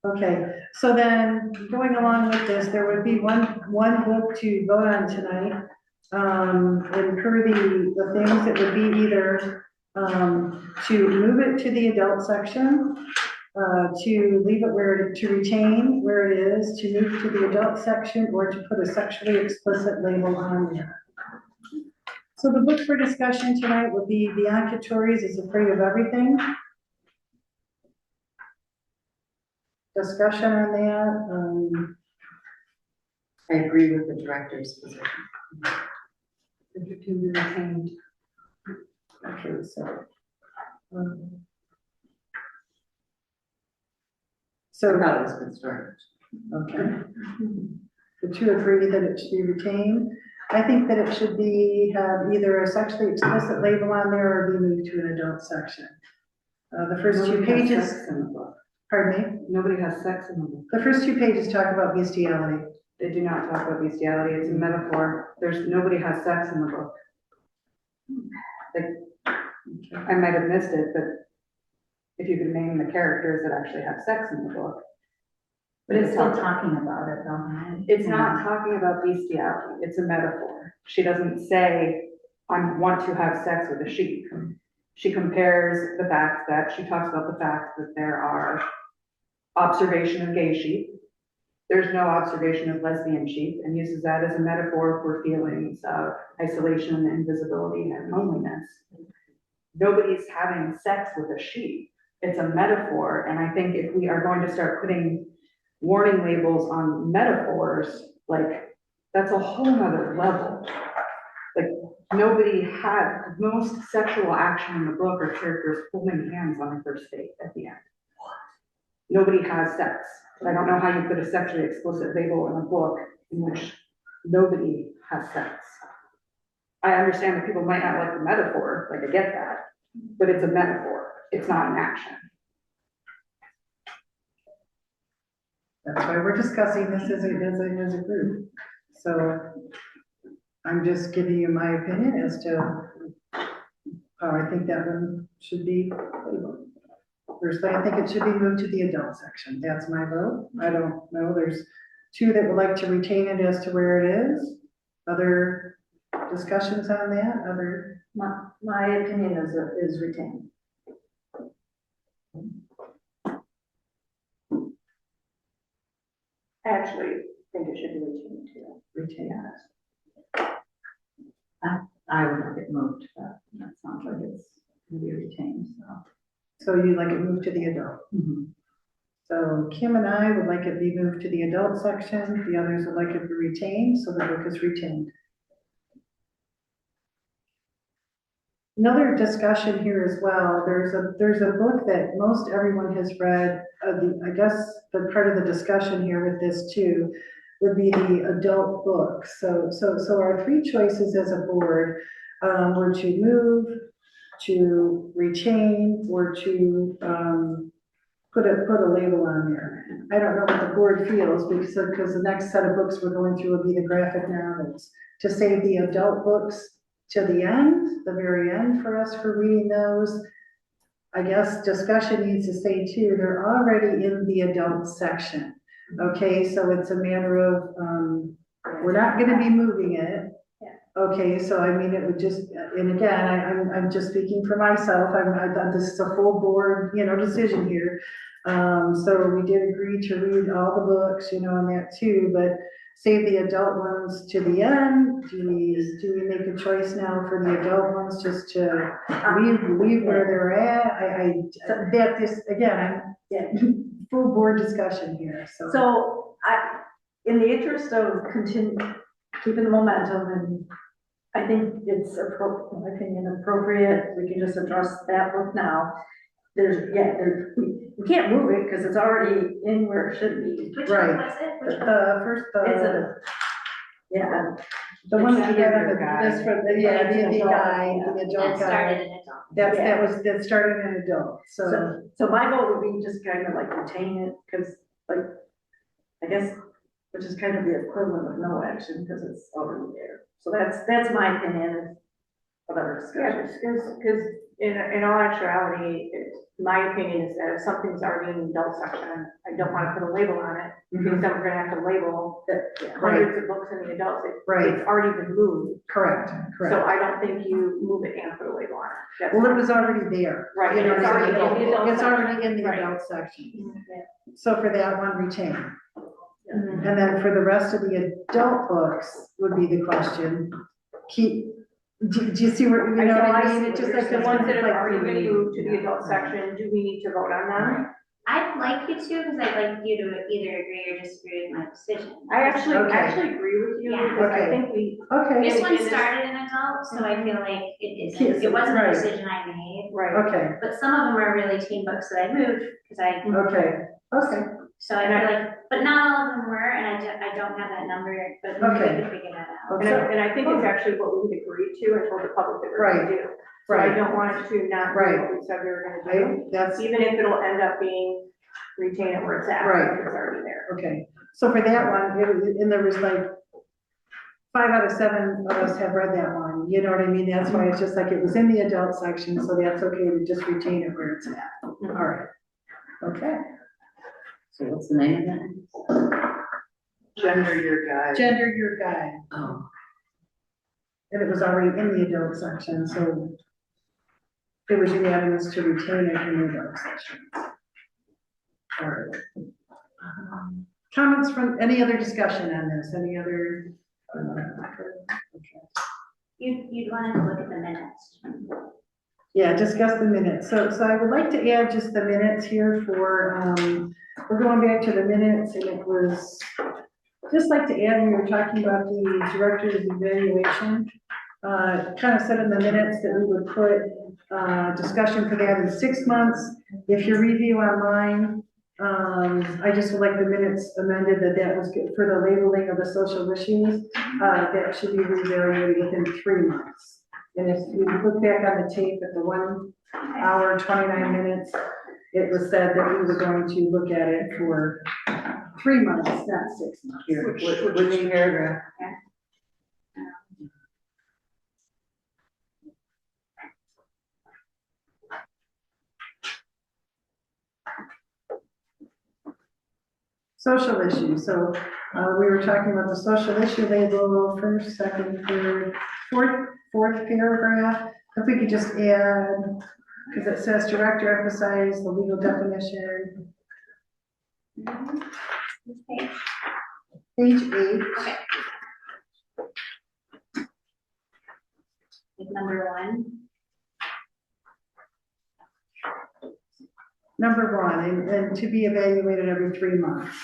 Speaker 5: Okay, so then, going along with this, there would be one book to vote on tonight. And per the things, it would be either, to move it to the adult section, to leave it to retain where it is, to move to the adult section, or to put a sexually explicit label on there. So the book for discussion tonight would be Bianca Torres is Afraid of Everything. Discussion on that,
Speaker 6: I agree with the director's position.
Speaker 5: it can be retained. Okay, so.
Speaker 6: I thought it was a good story.
Speaker 5: Okay. The two agree that it should be retained. I think that it should have either a sexually explicit label on there or be moved to an adult section. The first two
Speaker 6: Nobody has
Speaker 5: pages,
Speaker 6: sex in the book.
Speaker 5: pardon me,
Speaker 6: Nobody has sex in the book.
Speaker 5: the first two pages talk about bestiality.
Speaker 9: They do not talk about bestiality, it's a metaphor, nobody has sex in the book. Like, I might have missed it, but if you could name the characters that actually have sex in the book.
Speaker 7: But it's still talking about it, though, right?
Speaker 9: It's not talking about bestiality, it's a metaphor. She doesn't say, I want to have sex with a sheep. She compares the fact that, she talks about the fact that there are observation of gay sheep. There's no observation of lesbian sheep, and uses that as a metaphor for feelings of isolation, invisibility, and loneliness. Nobody's having sex with a sheep. It's a metaphor, and I think if we are going to start putting warning labels on metaphors, like, that's a whole nother level. Like, most sexual action in the book are characters holding hands on a first date at the end. Nobody has sex. I don't know how you put a sexually explicit label in a book in which nobody has sex. I understand that people might not like the metaphor, like I get that, but it's a metaphor, it's not an action.
Speaker 5: That's why we're discussing this as a group. So I'm just giving you my opinion as to how I think that one should be labeled. Firstly, I think it should be moved to the adult section. That's my vote. I don't know. There's two that would like to retain it as to where it is. Other discussions on that?
Speaker 2: My opinion is retained.
Speaker 8: I actually think it should be retained too.
Speaker 5: Retain.
Speaker 7: I would like it moved, but that sounds like it's gonna be retained, so.
Speaker 5: So you'd like it moved to the adult. So Kim and I would like it be moved to the adult section. The others would like it be retained, so the book is retained. Another discussion here as well, there's a book that most everyone has read. I guess the part of the discussion here with this too would be the adult book. So our three choices as a board were to move to retain or to, put a label on there. I don't know what the board feels, because the next set of books we're going through will be the graphic novels. To save the adult books to the end, the very end for us for reading those. I guess discussion needs to say too, they're already in the adult section. Okay, so it's a matter of, we're not gonna be moving it. Okay, so I mean, it would just, and again, I'm just speaking for myself, this is a full board, decision here. So we did agree to read all the books, and that too, but save the adult ones to the end. Do we make a choice now for the adult ones just to leave where they're at? Full board discussion here, so.
Speaker 2: So in the interest of keeping the momentum, and I think it's in my opinion, appropriate, we can just address that book now. We can't move it because it's already in where it should be.
Speaker 1: Which
Speaker 5: Right.
Speaker 1: one was it? Which one?
Speaker 5: The one that you got
Speaker 9: Behavior
Speaker 5: on
Speaker 9: guide.
Speaker 5: this for the guy, the adult
Speaker 1: That started
Speaker 5: guy.
Speaker 1: in adult.
Speaker 5: That started in adult,
Speaker 2: So my vote would be just kind of like retain it, because I guess, which is kind of the equivalent of no action, because it's already there. So that's my opinion of other
Speaker 8: Yeah,
Speaker 2: discussion.
Speaker 8: because in all actuality, my opinion is that if something's already in the adult section, I don't want to put a label on it, because then we're gonna have to label hundreds of books in the adults.
Speaker 5: Right.
Speaker 8: It's already been moved,
Speaker 5: correct.
Speaker 8: so I don't think you move it and put a label on it. That's
Speaker 5: Well, it
Speaker 8: fine.
Speaker 5: was already there.
Speaker 8: Right,
Speaker 5: You know,
Speaker 8: it's already in the adult
Speaker 5: It's
Speaker 8: section.
Speaker 5: already in the
Speaker 8: Right.
Speaker 5: adult section. So for that one, retain.
Speaker 8: Mhm.
Speaker 5: And then for the rest of the adult books would be the question, do you see what, you know what I mean? It's just like
Speaker 8: The ones that have
Speaker 5: like
Speaker 8: already been
Speaker 5: reading.
Speaker 8: moved to the adult section, do we need to vote on them?
Speaker 1: I'd like you to, because I'd like you to either agree or disagree with my decision.
Speaker 8: I actually
Speaker 5: Okay.
Speaker 8: agree with you,
Speaker 1: Yeah.
Speaker 8: because I
Speaker 5: Okay.
Speaker 8: think we,
Speaker 5: Okay,
Speaker 1: This one
Speaker 8: in this-
Speaker 1: started in adult, so I feel like
Speaker 5: Yes,
Speaker 1: it wasn't a
Speaker 5: right.
Speaker 1: decision I made.
Speaker 8: right,
Speaker 5: okay,
Speaker 1: But some of them are really teen books that I moved, because
Speaker 5: okay.
Speaker 1: so I feel like, but not all of them were, and I don't have that number, but we
Speaker 5: Okay.
Speaker 1: could figure that out.
Speaker 5: Okay.
Speaker 8: and I think it's actually what we had agreed to and told the public that we were gonna do. So I
Speaker 5: Right.
Speaker 8: don't want us to not do
Speaker 5: Right.
Speaker 8: what we said we were gonna do,
Speaker 5: That's,
Speaker 8: even if it'll end up being retain it where it's at,
Speaker 5: Right.
Speaker 8: if it's already there.
Speaker 5: okay. So for that one, and there was like 5 out of 7 of us have read that one, you know what I mean? That's why it's just like, it was in the adult section, so that's okay to just retain it where it's at. All right. Okay.
Speaker 6: So what's the name of that?
Speaker 9: Gender your guide.
Speaker 5: Gender your guide.
Speaker 6: Oh,
Speaker 5: And it was already in the adult section, so it was unanimous to retain it in the adult section. All right. Comments from, any other discussion on this? Any other? Okay.
Speaker 1: You'd want to look at the minutes.
Speaker 5: Yeah, discuss the minutes. So I would like to add just the minutes here for, we're going back to the minutes, and it was, just like to add, we were talking about the director's evaluation. Kind of said in the minutes that we would put, discussion for that in 6 months. If you review online, I just would like the minutes amended that was good for the labeling of the social issues. That should be reevaluated within 3 months. And if you look back on the tape at the 1 hour, 29 minutes, it was said that we were going to look at it for 3 months, not 6 months.
Speaker 6: which paragraph?
Speaker 5: Social issues, so, we were talking about the social issue label, first, second, third, fourth paragraph. If we could just add, because it says director emphasize the legal definition,
Speaker 1: Okay.
Speaker 5: page 8.
Speaker 1: Like number 1.
Speaker 5: Number 1, and to be evaluated every 3 months.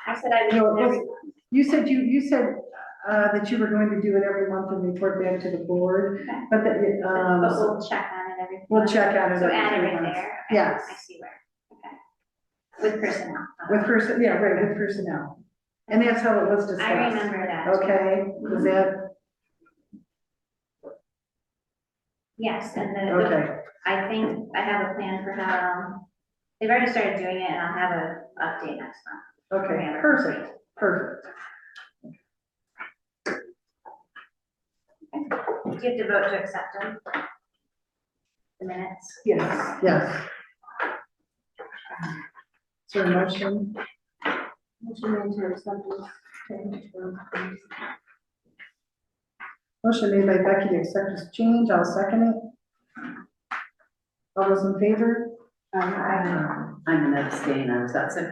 Speaker 1: I said I would.
Speaker 5: No, it was- You said that you were going to do it every month and report back to the board,
Speaker 1: Okay.
Speaker 5: but that,
Speaker 1: But we'll check on it every.
Speaker 5: we'll check on it
Speaker 1: So
Speaker 5: every
Speaker 1: add it
Speaker 5: 3
Speaker 1: right
Speaker 5: months.
Speaker 1: there. Okay,
Speaker 5: Yes.
Speaker 1: I see where, okay. With personnel.
Speaker 5: with personnel. And that's how it was discussed.
Speaker 1: I remember that.
Speaker 5: Okay, was that?
Speaker 1: Yes, and
Speaker 5: Okay,
Speaker 1: I think I have a plan for how, they've already started doing it, and I'll have a update next month.
Speaker 5: okay, perfect, perfect.
Speaker 1: Do you have to vote to accept them? The minutes?
Speaker 9: Yes.
Speaker 5: Yes. Is there a motion?
Speaker 2: Motion made to accept this change.
Speaker 5: Motion made by Becky to accept this change, I'll second it. All those in favor?
Speaker 6: I'm gonna abstain, I was that sick.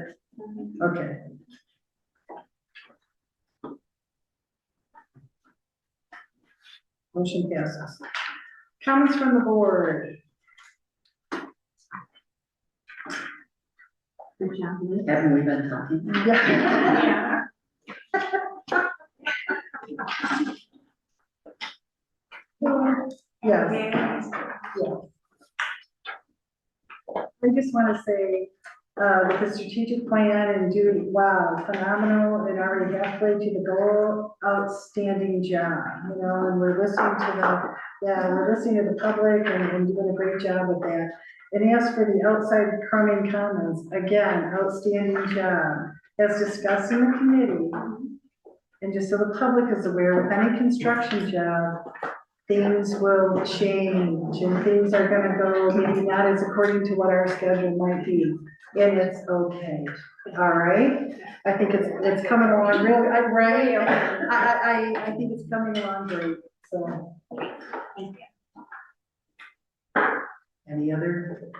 Speaker 5: Okay. Motion passes. Comments from the board?
Speaker 4: Good job, Liz.
Speaker 6: Haven't we been talking?
Speaker 5: Yeah. Yes. I just want to say, with the strategic plan and doing, wow, phenomenal, and already halfway to the goal, outstanding job, you know, and we're listening to we're listening to the public and doing a great job with that. And as for the outside Cromaine comments, again, outstanding job, as discussed in the committee. And just so the public is aware, with any construction job, things will change and things are gonna go maybe not as according to what our schedule might be. And it's okay, all right? I think it's coming along real, right? I think it's coming along great, so. Any other?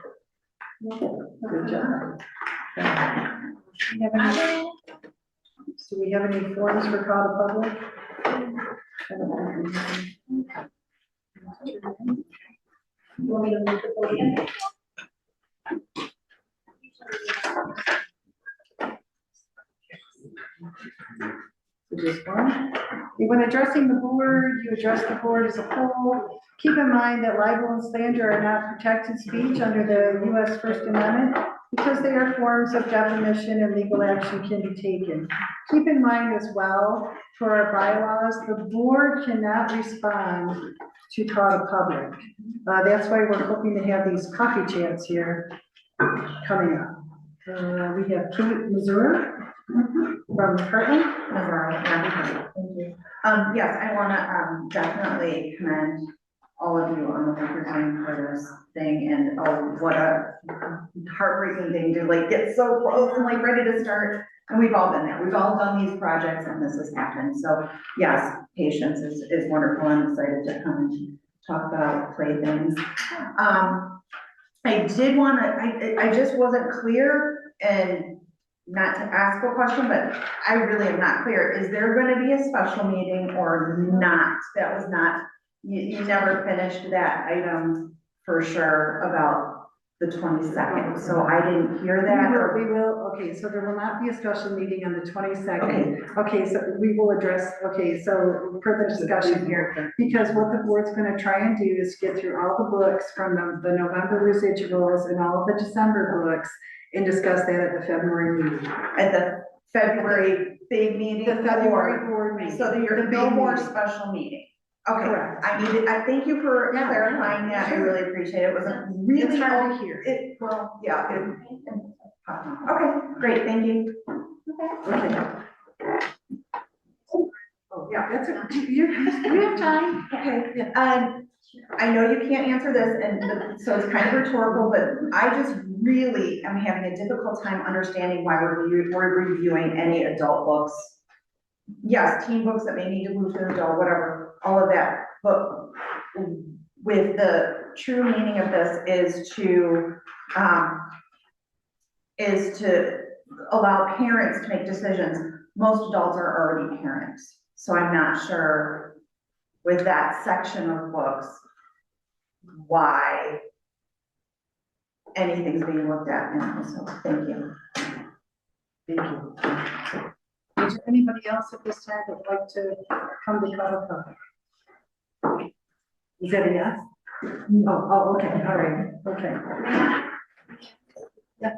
Speaker 5: Good job. Do we have any forms for call to public? I don't know. Want me to move the podium? So just one. When addressing the board, you address the board as a whole. Keep in mind that libel and slander are not protected speech under the U.S. First Amendment because they are forms of defamation and legal action can be taken. Keep in mind as well, for our bylaws, the board cannot respond to call to public. That's why we're hoping to have these coffee chats here coming up. We have Kate Missouri from Hartland.
Speaker 10: Yes, I wanna, definitely commend all of you on the work you're doing for this thing, and oh, what a heartbreaking thing to like get so close and like ready to start. And we've all been there, we've all done these projects and this has happened, so yes, patience is wonderful. I'm excited to come and talk about playthings. I did wanna, I just wasn't clear, and not to ask a question, but I really am not clear. Is there gonna be a special meeting or not? That was not, you never finished that item for sure about the 22nd, so I didn't hear that.
Speaker 5: We will, okay, so there will not be a special meeting on the 22nd. Okay, so we will address, okay, so further discussion here, because what the board's gonna try and do is get through all the books from the November residuals and all of the December books and discuss that at the February meeting.
Speaker 10: At the February big meeting?
Speaker 5: The February board meeting.
Speaker 10: So there's
Speaker 5: The
Speaker 10: no
Speaker 5: big
Speaker 10: more
Speaker 5: meeting.
Speaker 10: special meeting? Okay,
Speaker 5: Correct.
Speaker 10: I thank you for
Speaker 5: Yeah,
Speaker 10: clarifying that, I
Speaker 5: sure.
Speaker 10: really appreciate it, it wasn't really.
Speaker 5: It's hard to hear.
Speaker 10: Well, yeah, okay, great, thank you.
Speaker 5: Okay. Oh, yeah, that's it. You have time.
Speaker 10: Okay, I know you can't answer this, and so it's kind of rhetorical, but I just really am having a difficult time understanding why we're reviewing any adult books. Yes, teen books that may need to move to an adult, whatever, all of that, but with the true meaning of this is to allow parents to make decisions. Most adults are already parents, so I'm not sure with that section of books why anything's being looked at now, so thank you.
Speaker 5: Thank you. Is there anybody else at this time that would like to come to call public? Is that a yes? Oh, okay, all right, okay. Yeah.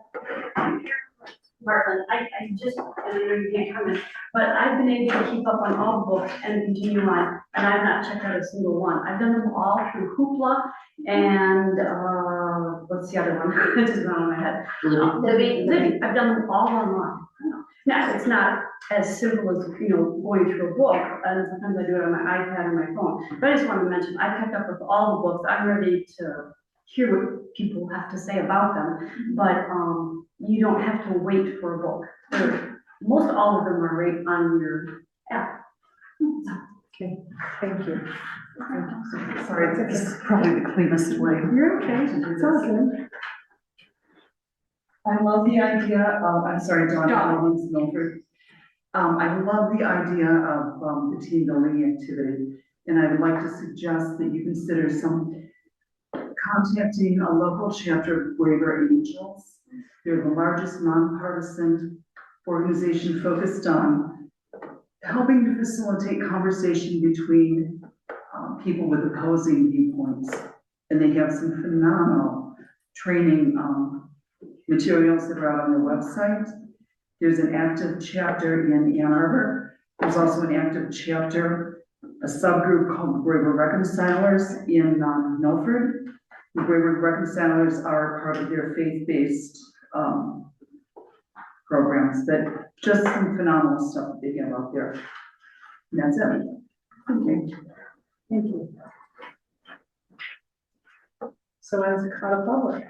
Speaker 11: Hartland, I just, and I know you can't comment, but I've been able to keep up on all the books and continue on, and I've not checked out a single one. I've done them all through Hoopla and, what's the other one? It's just gone in my head. Living, I've done them all online. Now, it's not as simple as, going through a book, and sometimes I do it on my iPad and my phone. But I just wanted to mention, I picked up with all the books. I'm ready to hear what people have to say about them, but, you don't have to wait for a book. Most all of them are right on your app.
Speaker 5: Okay, thank you.
Speaker 12: Sorry, this is probably the cleanest way.
Speaker 5: You're okay, it's all good.
Speaker 12: I love the idea of, I'm sorry, Dawn Collins, Milford. I love the idea of, the team building activity, and I would like to suggest that you consider contacting a local chapter of Braver Angels. They're the largest nonpartisan organization focused on helping to facilitate conversation between people with opposing viewpoints. And they have some phenomenal training materials that are out on their website. There's an active chapter in Ann Arbor. There's also an active chapter, a subgroup called Braver Reconcilers in Milford. The Braver Reconcilers are part of their faith-based programs, but just some phenomenal stuff that they have out there. And that's it. Okay.
Speaker 5: Thank you. So as a call public.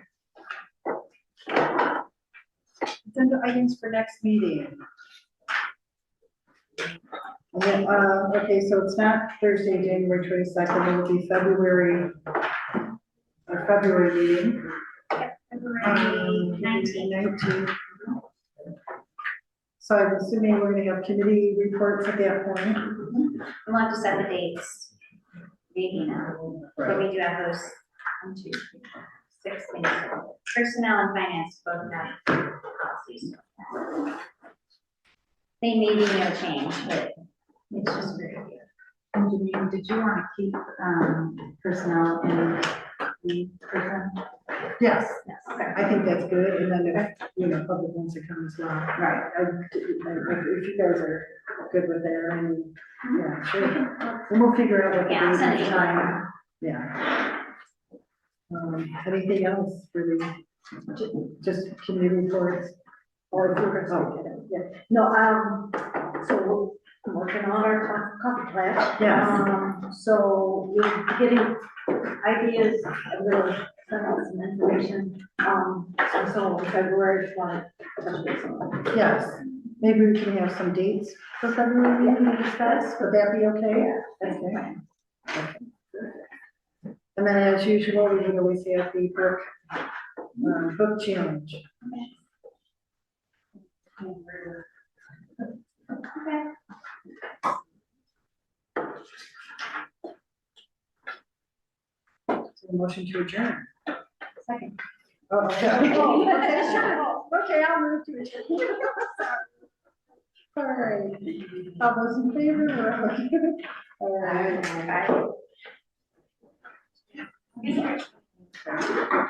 Speaker 5: Agenda items for next meeting. And then, okay, so it's not Thursday, January 22nd, it will be February, our February meeting.
Speaker 1: February 19th.
Speaker 5: So I'm assuming we're gonna have committee reports at that point.
Speaker 1: We'll have to set the dates, maybe now, but we do have those 1, 2, 3, 4, 6 things. Personnel and finance both have policies. They may be no change, but it's just very good.
Speaker 7: And Janine, did you want to keep, personnel in the person?
Speaker 5: Yes,
Speaker 1: Okay.
Speaker 5: I think that's good, and then if, public wants to come as well. Right. If you guys are good with that, and, yeah, sure. And we'll figure out what the
Speaker 1: Yeah, I'll
Speaker 5: date
Speaker 1: send
Speaker 5: and
Speaker 1: it to
Speaker 5: time. Yeah. Anything else for just committee reports? Or if we're gonna, yeah, no, so I'm working on our coffee plant.
Speaker 2: Yes.
Speaker 5: So we're getting ideas, a little, some information, so in February, just want to touch base on it. Yes, maybe we can have some dates for February, we can discuss, would that be okay? Yeah. Okay. And then as usual, we would always have the book challenge.
Speaker 1: Okay.
Speaker 5: So a motion to adjourn.
Speaker 1: Second.
Speaker 5: Oh, okay. Okay, sure. Okay, I'll move to adjourn. All right. All those in favor? All right.
Speaker 1: Bye.